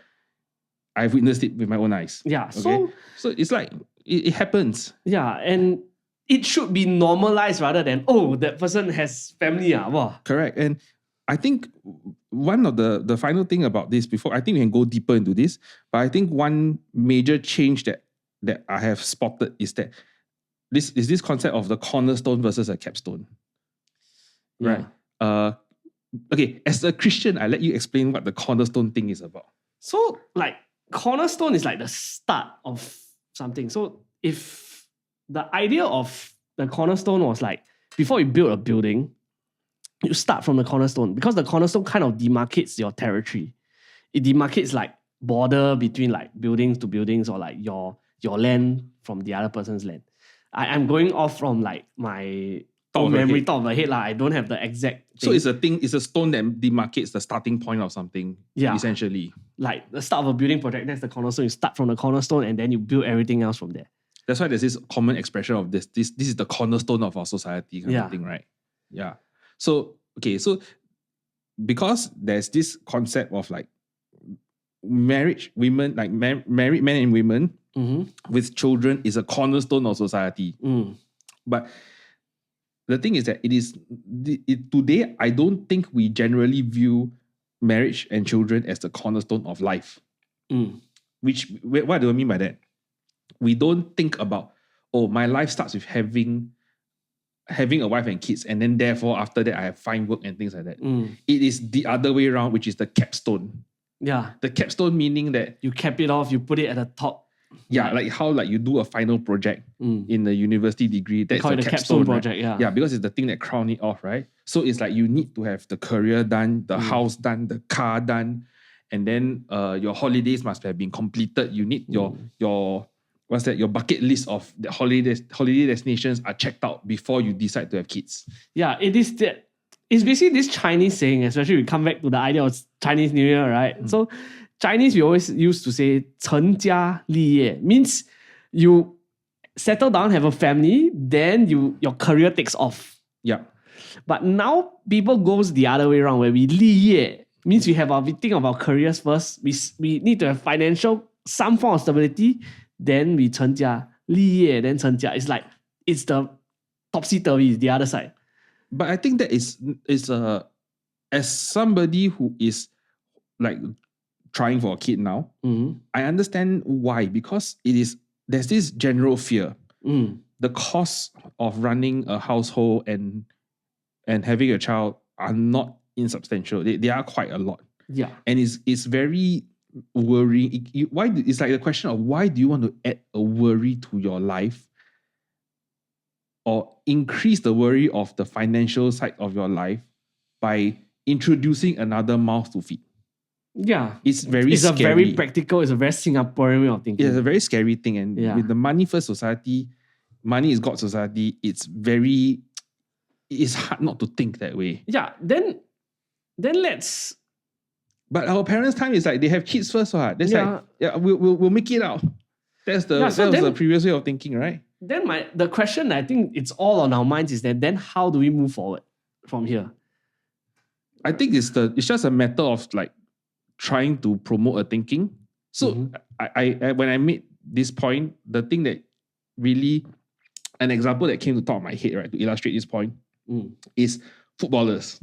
I've witnessed it with my own eyes. Yeah. Okay? So it's like, it happens. Yeah. And it should be normalized rather than, oh, that person has family. Wow. Correct. And I think one of the final thing about this, before I think we can go deeper into this, but I think one major change that I have spotted is that this concept of the cornerstone versus a capstone. Yeah. Right. Okay, as a Christian, I let you explain what the cornerstone thing is about. So, like, cornerstone is like the start of something. So, if the idea of the cornerstone was like, before you build a building, you start from the cornerstone, because the cornerstone kind of demarcates your territory. It demarcates like border between like buildings to buildings, or like your land from the other person's land. I'm going off from like my top of the head. I don't have the exact thing. So it's a stone that demarcates the starting point of something, essentially. Like the start of a building project, that's the cornerstone. You start from the cornerstone and then you build everything else from there. That's why there's this common expression of this is the cornerstone of our society kind of thing, right? Yeah. So, okay, so because there's this concept of like marriage, women, like married men and women with children is a cornerstone of society. But the thing is that today, I don't think we generally view marriage and children as the cornerstone of life. What do I mean by that? We don't think about, my life starts with having a wife and kids, and then therefore after that I have fine work and things like that. It is the other way around, which is the capstone. Yeah. The capstone meaning that you cap it off, you put it at the top. Yeah, like how like you do a final project in the university degree. That's the capstone project, right? Yeah, because it's the thing that crown it off, right? So it's like you need to have the career done, the house done, the car done, and then your holidays must have been completed. You need your what's that? Your bucket list of the holiday destinations are checked out before you decide to have kids. Yeah, it is that. It's basically this Chinese saying, especially we come back to the idea of Chinese New Year, right? So Chinese, we always used to say 成家立业, means you settle down, have a family, then your career takes off. Yeah. But now people goes the other way around, where we 立业 means we think of our careers first. We need to have some form of stability, then we 成家立业, then 成家. It's like it's the topsy-turvy, the other side. But I think that is as somebody who is like trying for a kid now, I understand why, because there's this general fear. The cost of running a household and having a child are not insubstantial. They are quite a lot. Yeah. And it's very worrying. It's like the question of why do you want to add a worry to your life or increase the worry of the financial side of your life by introducing another mouth to feed? Yeah. It's scary. A very practical, it's a very Singaporean way of thinking. It's a very scary thing. And with the money first society, money is God society, it's hard not to think that way. Yeah. Then let's... But our parents' time is like they have kids first. That's we'll make it out. That was the previous way of thinking, right? Then the question, I think it's all on our minds, is that then how do we move forward from here? I think it's just a matter of like trying to promote a thinking. So I when I made this point, the thing that really, an example that came to top of my head, right, to illustrate this point, is footballers,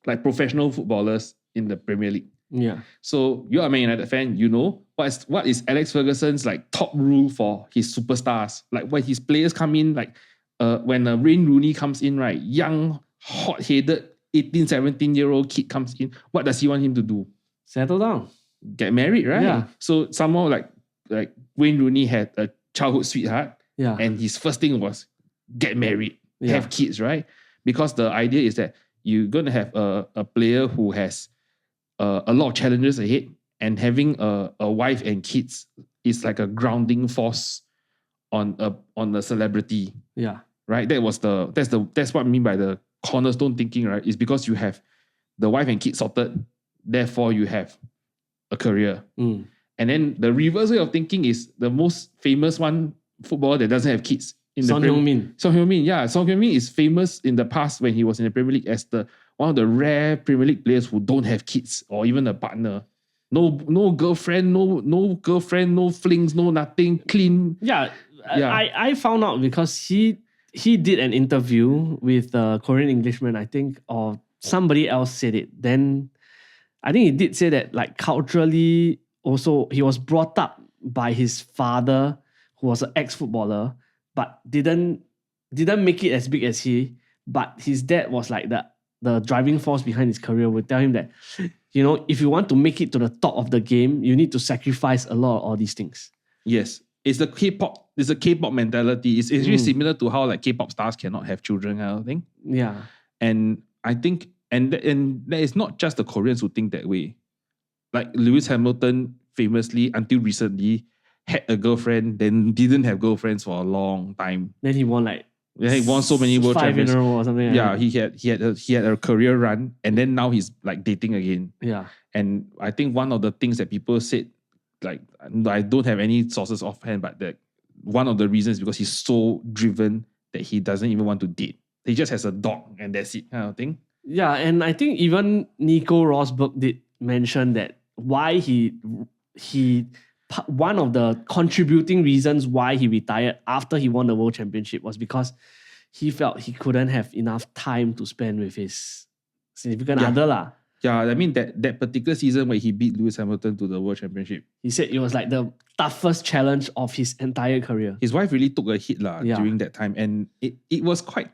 like professional footballers in the Premier League. Yeah. So you're a Man United fan, you know what is Alex Ferguson's like top rule for his superstars? Like when his players come in, like when Wayne Rooney comes in, right, young, hot-headed 18, 17-year-old kid comes in, what does he want him to do? Settle down. Get married, right? Yeah. So somehow like Wayne Rooney had a childhood sweetheart, and his first thing was get married, have kids, right? Because the idea is that you're going to have a player who has a lot of challenges ahead, and having a wife and kids is like a grounding force on a celebrity. Yeah. Right? That's what I mean by the cornerstone thinking, right? Is because you have the wife and kids sorted, therefore you have a career. And then the reverse way of thinking is the most famous one footballer that doesn't have kids. Son Heung-min. Son Heung-min, yeah. Son Heung-min is famous in the past when he was in the Premier League as one of the rare Premier League players who don't have kids or even a partner. No girlfriend, no flings, no nothing, clean. Yeah. I found out because he he did an interview with a Korean Englishman, I think, or somebody else said it. Then I think he did say that, like, culturally, also he was brought up by his father, who was an ex-footballer, but didn't make it as big as he. But his dad was like the driving force behind his career. Would tell him that, if you want to make it to the top of the game, you need to sacrifice a lot of all these things. Yes. It's the K-pop mentality. It's really similar to how like K-pop stars cannot have children kind of thing. Yeah. And I think, and there is not just the Koreans who think that way. Like Lewis Hamilton famously, until recently, had a girlfriend, then didn't have girlfriends for a long time. Then he won he won so many world 5 champions in a row or something. Yeah, like he had a career run, and then now he's like dating again. Yeah. And I think one of the things that people said, like, I don't have any sources offhand, but that one of the reasons is because he's so driven that he doesn't even want to date. He just has a dog and that's it, kind of thing. Yeah, and I think even Nico Rosberg did mention that why he one of the contributing reasons why he retired after he won the World Championship was because he felt he couldn't have enough time to spend with his significant other lah. Yeah, I mean that particular season where he beat Lewis Hamilton to the World Championship. He said it was like the toughest challenge of his entire career. His wife really took a hit during that time, and it was quite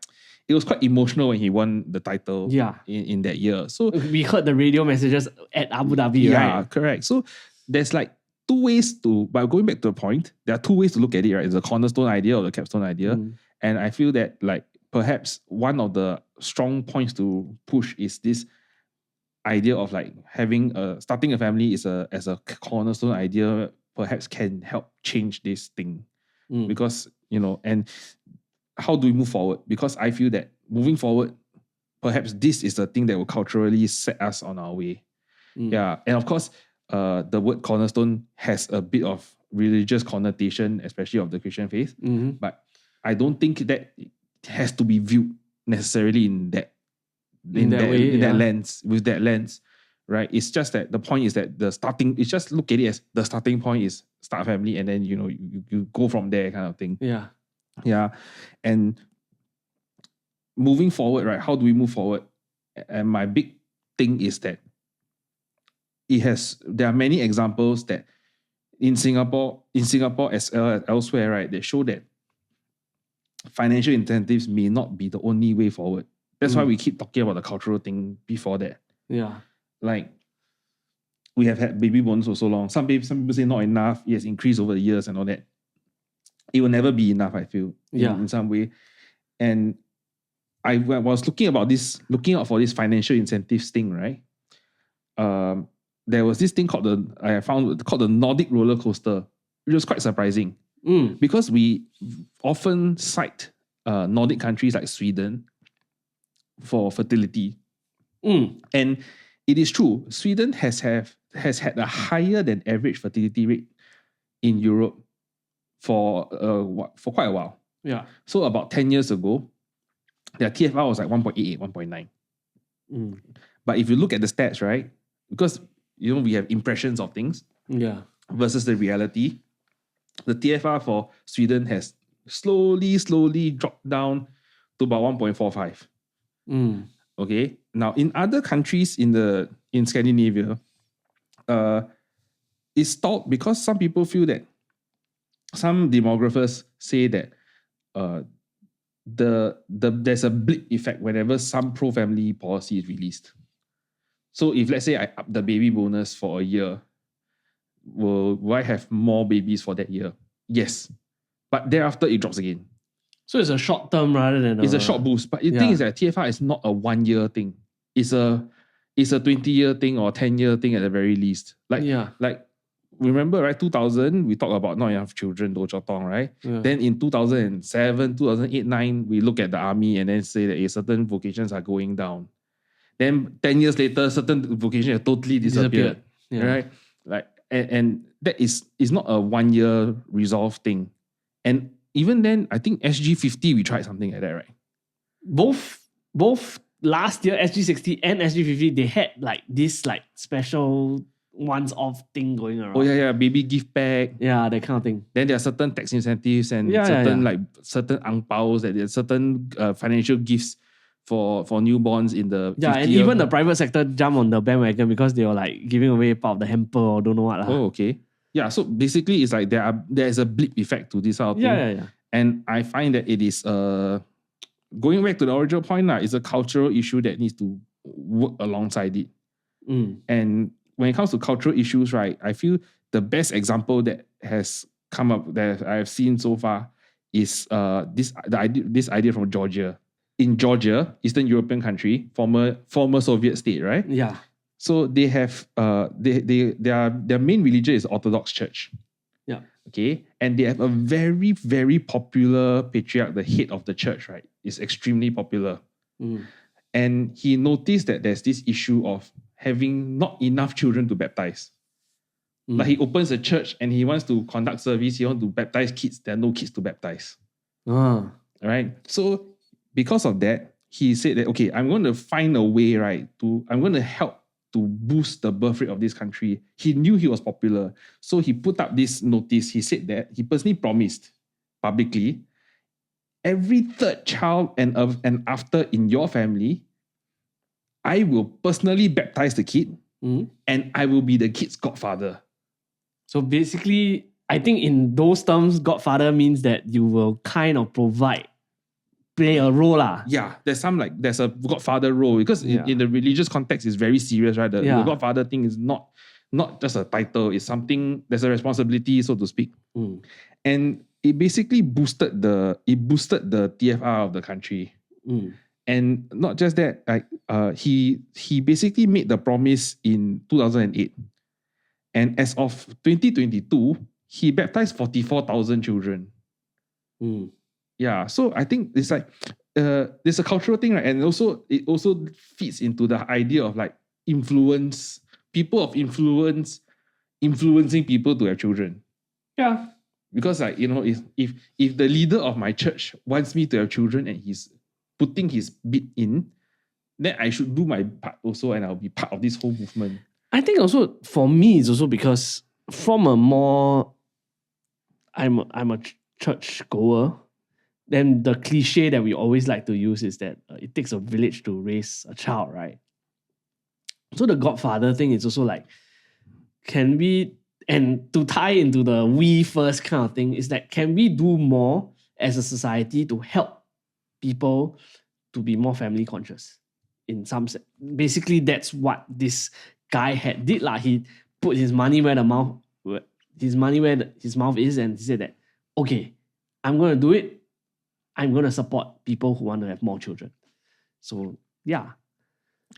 emotional when he won the title in that year. So we heard the radio messages at Abu Dhabi, right? Yeah, correct. So there's like two ways but going back to the point, there are two ways to look at it, right? It's the cornerstone idea or the capstone idea. And I feel that like perhaps one of the strong points to push is this idea of like starting a family as a cornerstone idea perhaps can help change this thing. Because, and how do we move forward? Because I feel that moving forward, perhaps this is the thing that will culturally set us on our way. Yeah. And of course, the word cornerstone has a bit of religious connotation, especially of the Christian faith. But I don't think that it has to be viewed necessarily in that lens, with that lens, right? It's just that the point is that it's just look at it as the starting point is start a family, and then you go from there, kind of thing. Yeah. And moving forward, right? How do we move forward? And my big thing is that there are many examples that in Singapore as elsewhere, right? They show that financial incentives may not be the only way forward. That's why we keep talking about the cultural thing before that. Yeah. Like, we have had baby bonus for so long. Some people say not enough. It has increased over the years and all that. It will never be enough, I feel, in some way. And I was looking out for this financial incentives thing, right? There was this thing called the Nordic roller coaster, which was quite surprising. Because we often cite Nordic countries like Sweden for fertility. And it is true, Sweden has had a higher than average fertility rate in Europe for quite a while. Yeah. So about 10 years ago, their TFR was like 1.88, 1.9. But if you look at the stats, right, because we have impressions of things versus the reality, the TFR for Sweden has slowly dropped down to about 1.45. Okay. Now, in other countries in Scandinavia, it's stalled because some people feel that some demographers say that there's a blip effect whenever some pro-family policy is released. So if, let's say, I up the baby bonus for a year, will I have more babies for that year? Yes. But thereafter, it drops again. So it's a short term rather than it's a short boost. But the thing is that TFR is not a 1 year thing. It's a 20-year thing or 10-year thing at the very least. Like remember, right? 2000, we talk about not enough children, right? Yeah. Then in 2007, 2008, 9, we look at the army and then say that certain vocations are going down. Then 10 years later, certain vocations have totally disappeared. Right? Like, and that is not a 1 year resolved thing. And even then, I think SG50, we tried something like that, right? Both last year, SG60 and SG50, they had like this like special once-off thing going around. Oh yeah, baby gift pack. Yeah, that kind of thing. Then there are certain tax incentives and Yeah, certain yeah. like certain ang paos, that there's certain financial gifts for newborns in the Yeah, and 50th. even the private sector jump on the bandwagon because they were like giving away part of the hamper or don't know what. Oh, okay. Yeah, so basically it's like there's a blip effect to this sort of thing. Yeah. And I find that it is going back to the original point, it's a cultural issue that needs to work alongside it. And when it comes to cultural issues, right, I feel the best example that has come up that I have seen so far is this idea from Georgia. In Georgia, Eastern European country, former Soviet state, right? Yeah. So they have their main religion is Orthodox Church. Yeah. Okay. And they have a very, very popular patriarch, the head of the church, right? Is extremely popular. And he noticed that there's this issue of having not enough children to baptize. Like he opens a church and he wants to conduct service, he wants to baptize kids, there are no kids to baptize. Right? So because of that, he said that, okay, I'm going to find a way, right, I'm going to help to boost the birth rate of this country. He knew he was popular. So he put up this notice. He said that he personally promised publicly, every third child and after in your family, I will personally baptize the kid and I will be the kid's godfather. So basically, I think in those terms, godfather means that you will kind of play a role. Yeah, there's a godfather role because in the religious context, it's very serious, right? The godfather thing is not just a title, it's something, there's a responsibility, so to speak. And it basically boosted the TFR of the country. And not just that, he basically made the promise in 2008. And as of 2022, he baptized 44,000 children. Yeah, so I think it's like there's a cultural thing, right? And it also fits into the idea of like influence, people of influence, influencing people to have children. Yeah. Because like, if the leader of my church wants me to have children and he's putting his bit in, then I should do my part also and I'll be part of this whole movement. I think also for me it's also because from a more I'm a church goer, then the cliche that we always like to use is that it takes a village to raise a child, right? So the godfather thing is also like, can we, and to tie into the we first kind of thing, is that can we do more as a society to help people to be more family conscious? In some sense, basically that's what this guy did. He put his money where his mouth is, and he said that, okay, I'm going to do it. I'm going to support people who want to have more children. So, yeah.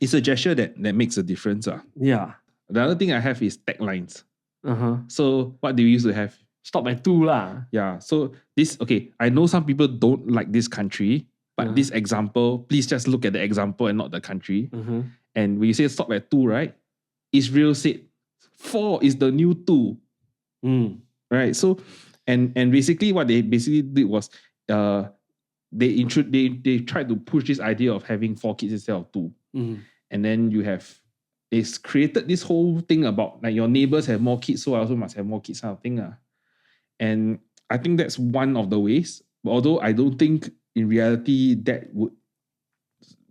It's a gesture that makes a difference. Yeah. The other thing I have is taglines. So, what do we used to have? Stop at 2 lah. Yeah. So, I know some people don't like this country, but this example, please just look at the example and not the country. And when you say stop at 2, right? Israel said 4 is the new 2. Right? So, and basically what they basically did was, they tried to push this idea of having 4 kids instead of 2. And then it's created this whole thing about like your neighbors have more kids, so I also must have more kids kind of thing. And I think that's one of the ways. Although I don't think in reality that would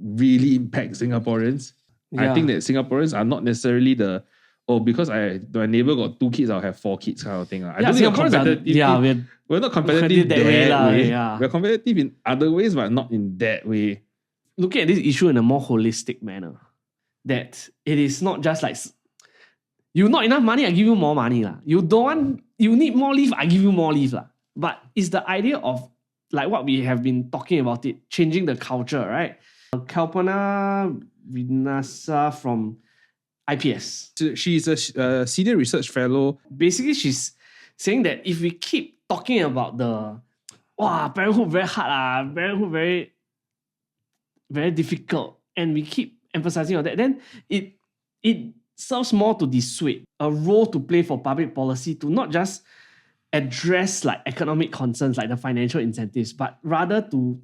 really impact Singaporeans. I think that Singaporeans are not necessarily because my neighbor got 2 kids, I'll have 4 kids kind of thing. I don't think we're not competitive that way. We're competitive in other ways, but not in that way. Looking at this issue in a more holistic manner, that it is not just like, you not enough money, I give you more money. You need more leave, I give you more leave. But it's the idea of like what we have been talking about it, changing the culture, right? Kalpana Vinasa from IPS. She's a senior research fellow. Basically, she's saying that if we keep talking about parenthood very hard, parenthood very, very difficult, and we keep emphasizing on that, then it serves more to dissuade, a role to play for public policy to not just address like economic concerns like the financial incentives, but rather to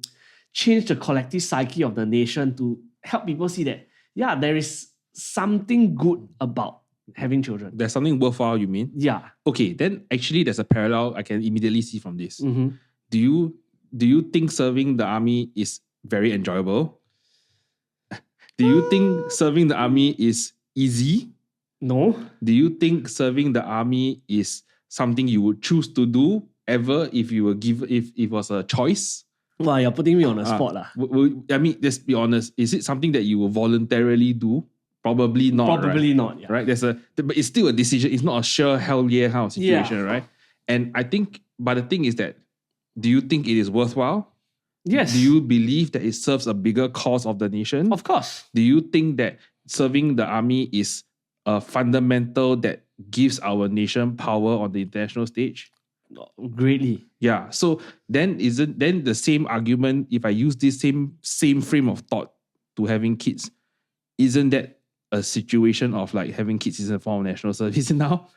change the collective psyche of the nation to help people see that, there is something good about having children. There's something worthwhile, you mean? Yeah. Okay, then actually there's a parallel I can immediately see from this. Mm-hmm. Do you think serving the army is very enjoyable? Do you think serving the army is easy? No. Do you think serving the army is something you would choose to do ever if you were given if it was a choice? Well, you're putting me on a spot. I mean, let's be honest. Is it something that you will voluntarily do? Probably not. Probably right? not. Yeah. Right? But it's still a decision. It's not a sure hell yeah kind of situation, right? And I think, but the thing is that, do you think it is worthwhile? Yes. Do you believe that it serves a bigger cause of the nation? Of course. Do you think that serving the army is a fundamental that gives our nation power on the international stage? Greatly. Yeah. So then isn't then the same argument, if I use this same frame of thought to having kids, isn't that a situation of like having kids is a form of national service now?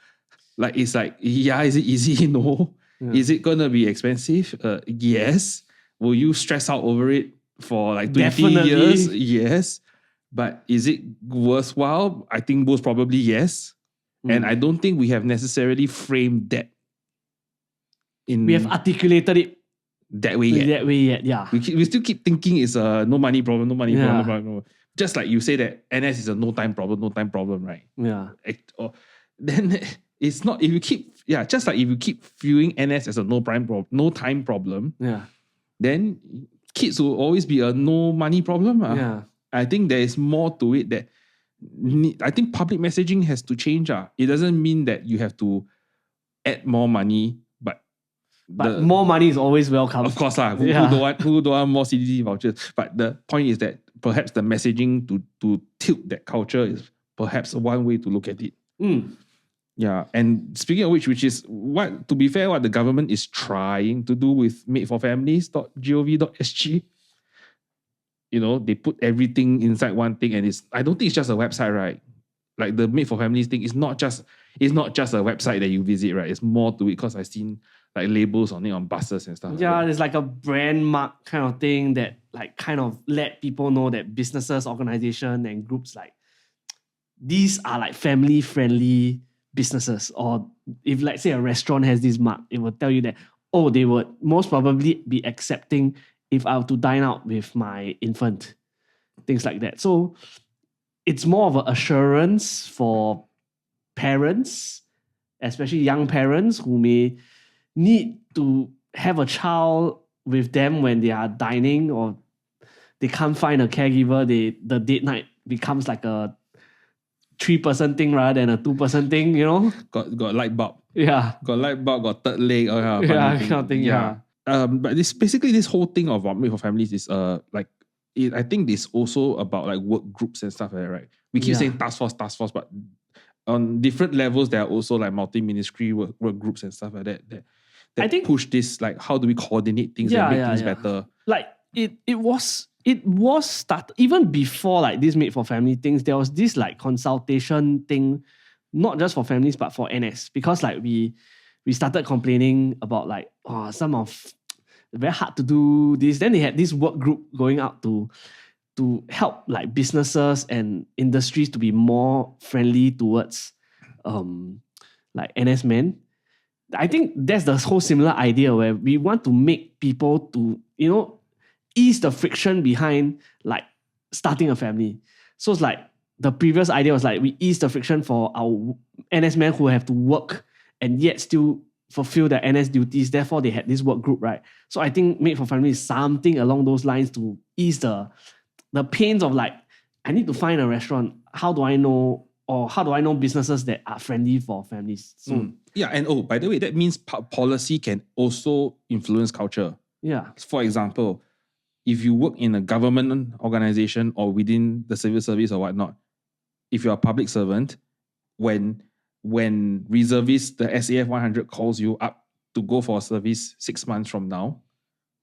Like it's like, yeah, is it easy? No. Yeah. Is it gonna be expensive? Yes. Will you stress out over it for like 20 Definitely. years? Yes. But is it worthwhile? I think most probably yes. And I don't think we have necessarily framed that we have articulated it that way yet. That way yet, yeah. We still keep thinking it's a no money problem, no money problem, no problem. Just like you say that NS is a no time problem, right? Yeah. Then it's not, if you keep, just like if you keep viewing NS as a no time problem, then kids will always be a no money problem. Yeah. I think there is more to it that I think public messaging has to change. It doesn't mean that you have to add more money, but more money is always welcome. Of course, who don't want more CDD vouchers? But the point is that perhaps the messaging to tilt that culture is perhaps one way to look at it. Yeah, and speaking of which is what the government is trying to do with madeforfamilies.gov.sg. You know, they put everything inside one thing, and I don't think it's just a website, right? Like the Made for Families thing is not just a website that you visit, right? It's more to it because I've seen like labels on it on buses and stuff. Yeah, there's like a brand mark kind of thing that like kind of let people know that businesses, organizations, and groups like these are like family friendly businesses. Or if like say a restaurant has this mark, it will tell you that, oh, they would most probably be accepting if I were to dine out with my infant, things like that. So it's more of an assurance for parents, especially young parents who may need to have a child with them when they are dining, or they can't find a caregiver. The date night becomes like a 3-person thing rather than a 2-person thing, you know? Got light bulb. Yeah. Got light bulb, got third leg, kind of thing. Yeah. But this whole thing of Made for Families is I think it's also about like work groups and stuff like that, right? We keep saying task force, but on different levels there are also like multi-ministry work groups and stuff like that I think push this, like how do we coordinate things and make things better. Like it was started even before like this Made for Family things. There was this like consultation thing, not just for families but for NS, because like we started complaining about like some of very hard to do this. Then they had this work group going out to help like businesses and industries to be more friendly towards like NS men. I think that's the whole similar idea where we want to make people to, you know, ease the friction behind like starting a family. So it's like the previous idea was like we ease the friction for our NS men who have to work and yet still fulfill their NS duties. Therefore, they had this work group, right? So I think Made for Family is something along those lines to ease the pains of like, I need to find a restaurant. How do I know businesses that are friendly for families? So yeah, and by the way, that means policy can also influence culture. Yeah. For example, if you work in a government organization or within the civil service or whatnot, if you're a public servant, when reservists, the SAF 100 calls you up to go for a service 6 months from now,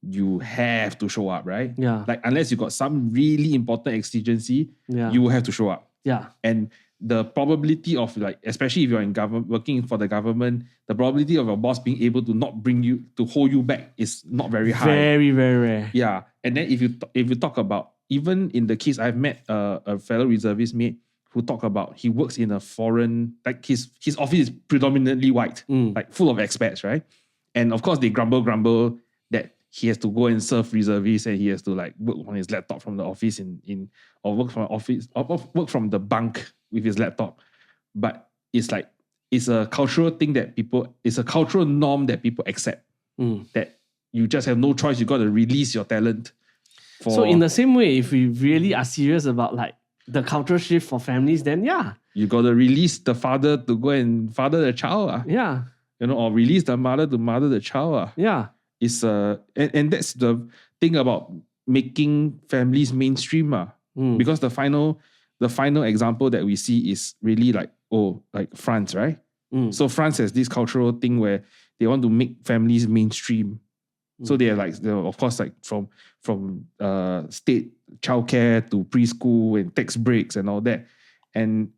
you have to show up, right? Yeah. Like unless you got some really important exigency, you will have to show up. Yeah. And the probability of like, especially if you're in working for the government, the probability of your boss being able to not bring you, to hold you back is not very high. Very, very rare. Yeah. And then if you talk about, even in the case, I've met a fellow reservist mate who talk about he works in a foreign, like his office is predominantly white, like full of expats, right? And of course they grumble that he has to go and serve reservists and he has to like work on his laptop from the office or work from office or work from the bunk with his laptop. But it's like it's a cultural thing that it's a cultural norm that people accept. That you just have no choice, you got to release your talent. So in the same way, if we really are serious about like the cultural shift for families, then you got to release the father to go and father the child. Yeah. Or release the mother to mother the child. Yeah. It's and that's the thing about making families mainstream. Because the final example that we see is really like France, right? So France has this cultural thing where they want to make families mainstream. So they're of course like from state childcare to preschool and tax breaks and all that. And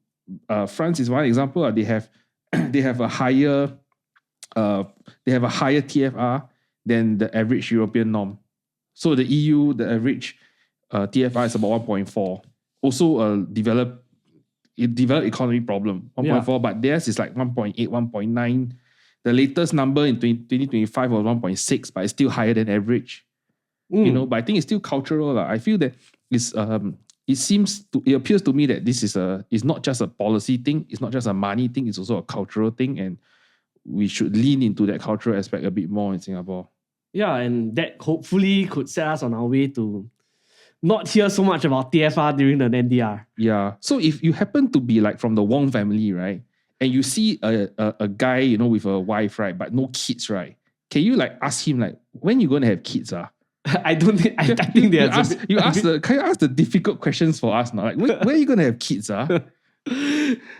France is one example. They have a higher TFR than the average European norm. So the EU, the average TFR is about 1.4. Also a developed economy problem, 1.4, but theirs is like 1.8, 1.9. The latest number in 2025 was 1.6, but it's still higher than average. But I think it's still cultural. I feel that it appears to me that this is not just a policy thing, it's not just a money thing, it's also a cultural thing, and we should lean into that cultural aspect a bit more in Singapore. Yeah, and that hopefully could set us on our way to not hear so much about TFR during the NDR. Yeah. So if you happen to be like from the Wong family, right, and you see a guy, with a wife, right, but no kids, right, can you like ask him like, when you going to have kids? I don't think. I think there's. Can you ask the difficult questions for us now? Like, when are you going to have kids? I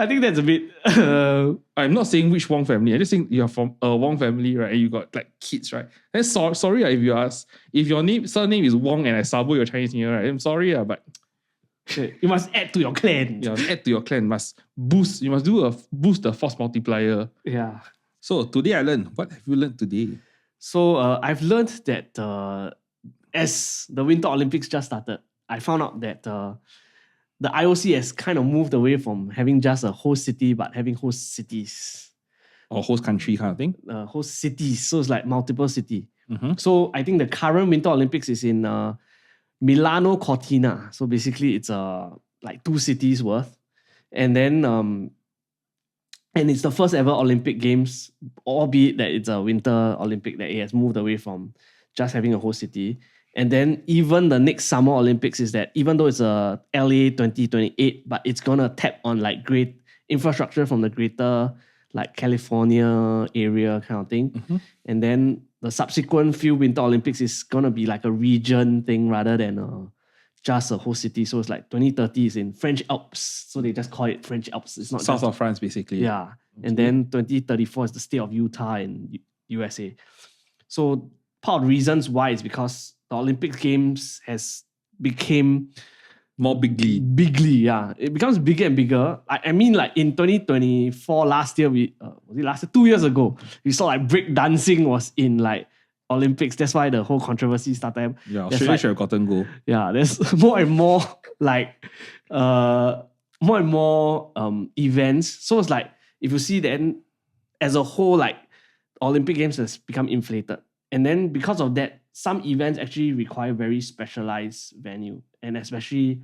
think that's a bit. I'm not saying which Wong family. I'm just saying you're from a Wong family, right? And you got like kids, right? Then sorry if you ask. If your surname is Wong and I sabo your Chinese name, right? I'm sorry, but you must add to your clan. You must add to your clan. You must boost the force multiplier. Yeah. So today I learned. What have you learned today? So I've learned that as the Winter Olympics just started, I found out that the IOC has kind of moved away from having just a host city, but having host cities. Or host country kind of thing? Host cities. So it's like multiple cities. So I think the current Winter Olympics is in Milano Cortina. So basically it's like 2 cities worth. And then and it's the first ever Olympic Games, albeit that it's a Winter Olympic, that it has moved away from just having a host city. And then even the next Summer Olympics is that even though it's a LA 2028, but it's going to tap on like great infrastructure from the greater like California area kind of thing. And then the subsequent few Winter Olympics is going to be like a region thing rather than just a whole city. So it's like 2030 is in French Alps. So they just call it French Alps. It's not south of France, basically. Yeah. Okay. And then 2034 is the state of Utah in USA. So part of the reasons why is because the Olympic Games has became more bigly. Yeah. It becomes bigger and bigger. I mean, like in 2024, last year, was it last year? 2 years ago, we saw like break dancing was in like Olympics. That's why the whole controversy started. Yeah, Australia should have gotten gold. Yeah, there's more and more like events. So it's like if you see then as a whole, like Olympic Games has become inflated. And then because of that, some events actually require very specialized venue. And especially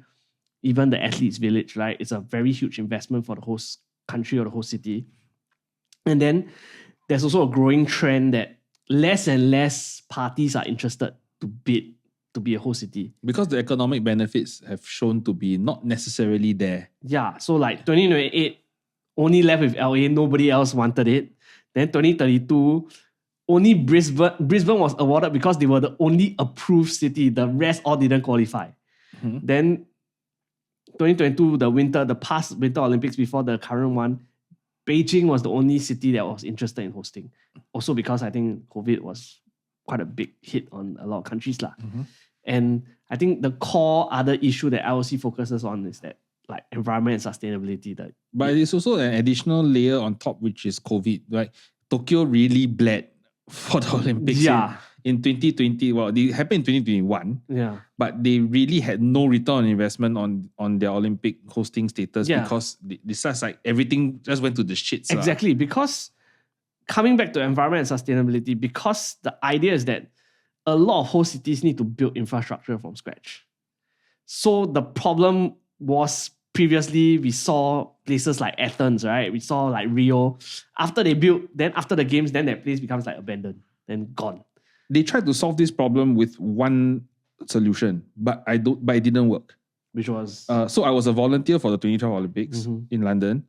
even the athletes' village, right? It's a very huge investment for the host country or the host city. And then there's also a growing trend that less and less parties are interested to bid to be a host city. Because the economic benefits have shown to be not necessarily there. Yeah, so like 2028, only left with LA, nobody else wanted it. Then 2032, only Brisbane was awarded because they were the only approved city. The rest all didn't qualify. Then 2022, the past Winter Olympics before the current one, Beijing was the only city that was interested in hosting. Also because I think COVID was quite a big hit on a lot of countries. And I think the core other issue that IOC focuses on is that like environment and sustainability. But it's also an additional layer on top, which is COVID. Right? Tokyo really bled for the Olympics in 2020. Well, they happened in 2021. Yeah. But they really had no return on investment on their Olympic hosting status Yeah. because it's just like everything just went to the shits. Exactly. Because coming back to environment and sustainability, because the idea is that a lot of host cities need to build infrastructure from scratch. So the problem was previously we saw places like Athens, right? We saw like Rio. After they built, then after the games, then that place becomes like abandoned, then gone. They tried to solve this problem with one solution, but it didn't work. Which was so I was a volunteer for the 2012 Olympics Mhm. in London.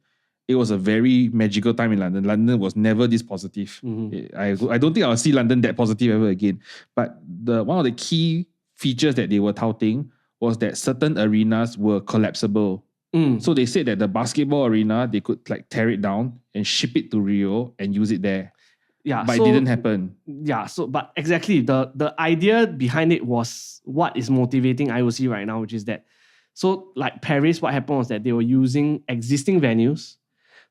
It was a very magical time in London. London was never this positive. Mhm. I don't think I'll see London that positive ever again. But one of the key features that they were touting was that certain arenas were collapsible. So they said that the basketball arena, they could like tear it down and ship it to Rio and use it there. yeah, But so, it didn't happen. Yeah, so but exactly the idea behind it was what is motivating IOC right now, which is that so like Paris, what happened was that they were using existing venues.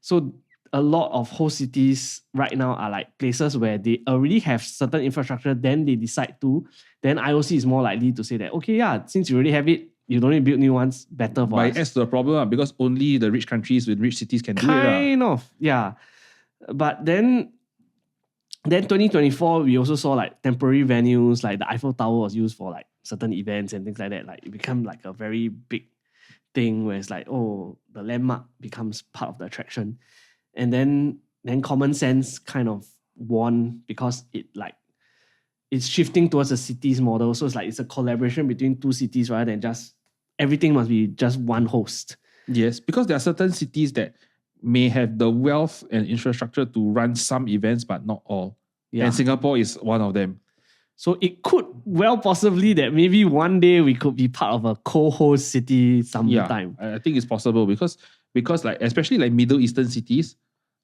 So a lot of host cities right now are like places where they already have certain infrastructure, then they decide to. Then IOC is more likely to say that, okay, yeah, since you already have it, you don't need to build new ones, better for But us. it adds to the problem because only the rich countries with rich cities can do it. Kind of, yeah. But then 2024, we also saw like temporary venues, like the Eiffel Tower was used for like certain events and things like that. Like it became like a very big thing where it's like, oh, the landmark becomes part of the attraction. And then common sense kind of won because it's shifting towards a cities model. So it's like it's a collaboration between two cities rather than just everything must be just one host. Yes, because there are certain cities that may have the wealth and infrastructure to run some events, but not all. Yeah. And Singapore is one of them. So it could well possibly that maybe one day we could be part of a co-host city sometime. I think it's possible because like especially like Middle Eastern cities,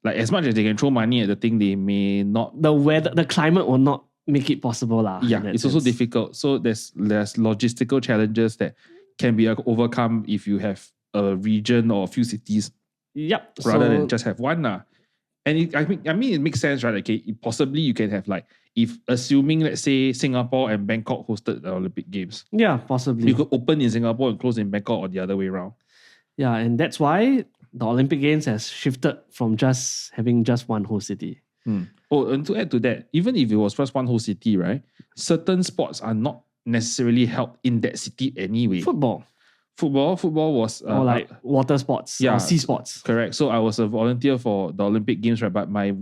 like as much as they can throw money at the thing, they may not. The weather, the climate will not make it possible lah. Yeah, it's also difficult. So there's logistical challenges that can be overcome if you have a region or a few cities. Yep. Rather than just have one lah. And I mean it makes sense, right? Okay, possibly you can have like if assuming let's say Singapore and Bangkok hosted the Olympic Games. Yeah, possibly. You could open in Singapore and close in Bangkok or the other way around. Yeah, and that's why the Olympic Games has shifted from just having just one host city. Oh, and to add to that, even if it was just one whole city, right? Certain sports are not necessarily held in that city anyway. Football was or like water sports, or sea sports. Correct. So I was a volunteer for the Olympic Games, right? But my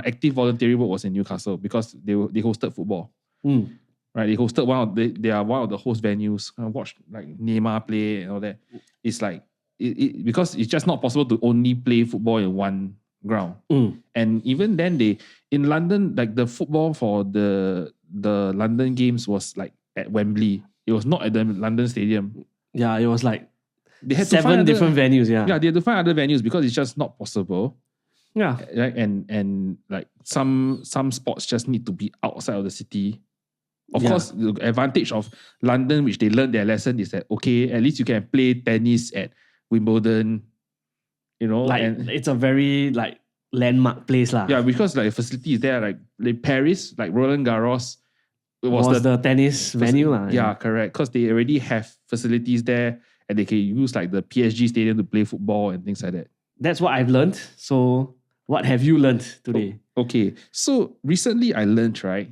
active voluntary work was in Newcastle because they hosted football. Right, they hosted they are one of the host venues. I watched like Neymar play and all that. It's like because it's just not possible to only play football in one ground. And even then, in London, like the football for the London Games was like at Wembley. It was not at the London Stadium. Yeah, it was like they had 7 different venues. Yeah, they had to find other venues because it's just not possible. Yeah, right? And like some sports just need to be outside of the city. Of course, the advantage of London, which they learned their lesson, is that okay, at least you can play tennis at Wimbledon. You know, like and it's a very like landmark place lah. Yeah, because like the facility is there, like Paris, like Roland Garros was the tennis venue lah. Yeah, correct. Because they already have facilities there, and they can use like the PSG stadium to play football and things like that. That's what I've learned. So, what have you learned today? Okay, so recently I learned, right,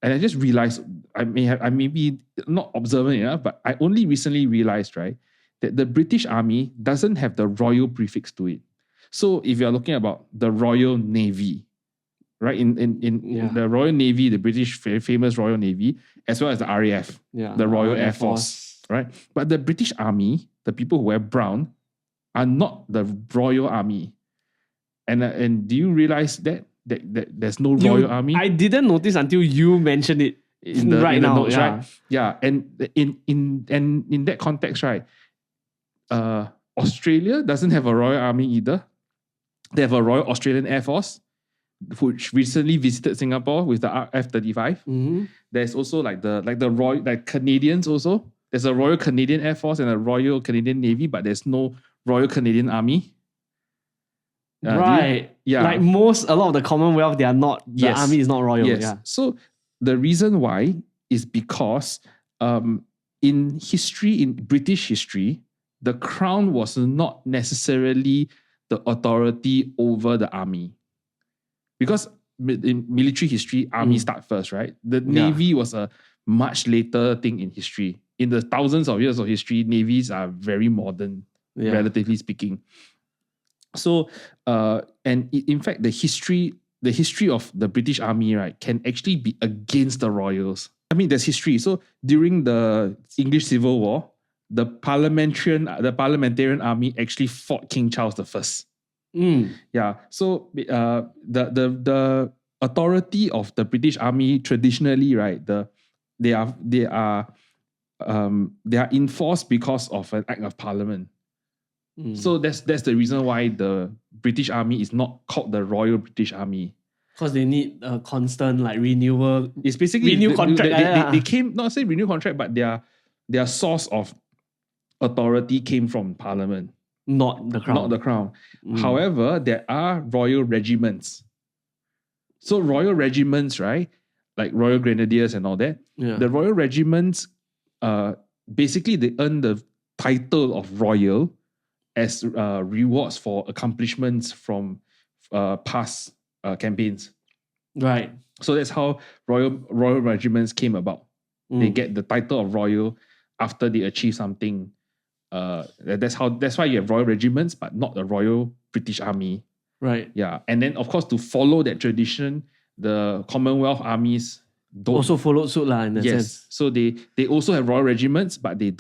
and I just realized I may be not observant enough, but I only recently realized, right, that the British Army doesn't have the royal prefix to it. So if you're looking about the Royal Navy, right, in the Royal Navy, the British famous Royal Navy, as well as the RAF, the Royal Air Force, right? But the British Army, the people who wear brown, are not the Royal Army. And do you realize that there's no Royal Army? I didn't notice until you mentioned it in the notes, yeah. right? Yeah, and in that context, right, Australia doesn't have a Royal Army either. They have a Royal Australian Air Force, which recently visited Singapore with the F-35. There's also like the Royal Canadians also. There's a Royal Canadian Air Force and a Royal Canadian Navy, but there's no Royal Canadian Army. Right. Yeah. Like a lot of the Commonwealth, they are not. The army is not royal. Yes. Yeah. So the reason why is because in history, in British history, the crown was not necessarily the authority over the army. Because in military history, army start first, right? The navy was a much later thing in history. In the thousands of years of history, navies are very modern, relatively speaking. So, in fact, the history of the British Army, right, can actually be against the royals. I mean, there's history. So during the English Civil War, the parliamentarian army actually fought King Charles I. Yeah. So the authority of the British Army traditionally, right, they are enforced because of an act of parliament. So that's the reason why the British Army is not called the Royal British Army. Because they need a constant renewal. It's basically renew contract. They came, not say renew contract, but their source of authority came from Parliament, not the crown. However, there are royal regiments. So royal regiments, right, like Royal Grenadiers and all that. Yeah. The royal regiments, basically they earn the title of royal as rewards for accomplishments from past campaigns. Right. So that's how royal regiments came about. They get the title of royal after they achieve something. That's why you have royal regiments, but not the Royal British Army. Right. Yeah. And then of course, to follow that tradition, the Commonwealth armies don't also followed suit in that sense. So they also have royal regiments, but they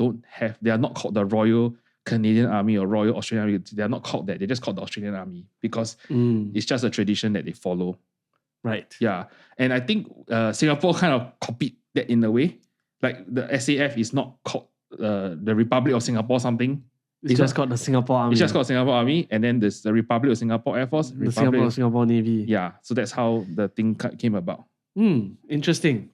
are not called the Royal Canadian Army or Royal Australian Army. They are not called that. They're just called the Australian Army because it's just a tradition that they follow. Right. Yeah. And I think Singapore kind of copied that in a way. Like the SAF is not called the Republic of Singapore something. It's just called the Singapore Army. It's just called Singapore Army. And then there's the Republic of Singapore Air Force. The Singapore Navy. Yeah. So that's how the thing came about. Interesting.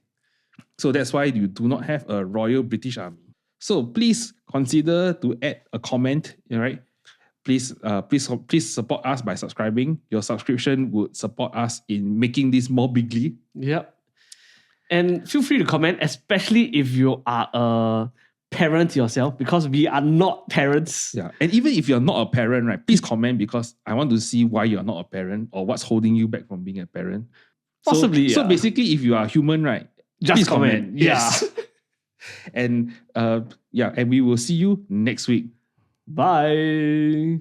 So that's why you do not have a Royal British Army. So please consider to add a comment, right? Please support us by subscribing. Your subscription would support us in making this more bigly. Yep. And feel free to comment, especially if you are a parent yourself, because we are not parents. Yeah. And even if you're not a parent, right, please comment because I want to see why you're not a parent or what's holding you back from being a parent. Possibly. So basically, if you are human, right, just please comment. Yes. And and we will see you next week. Bye.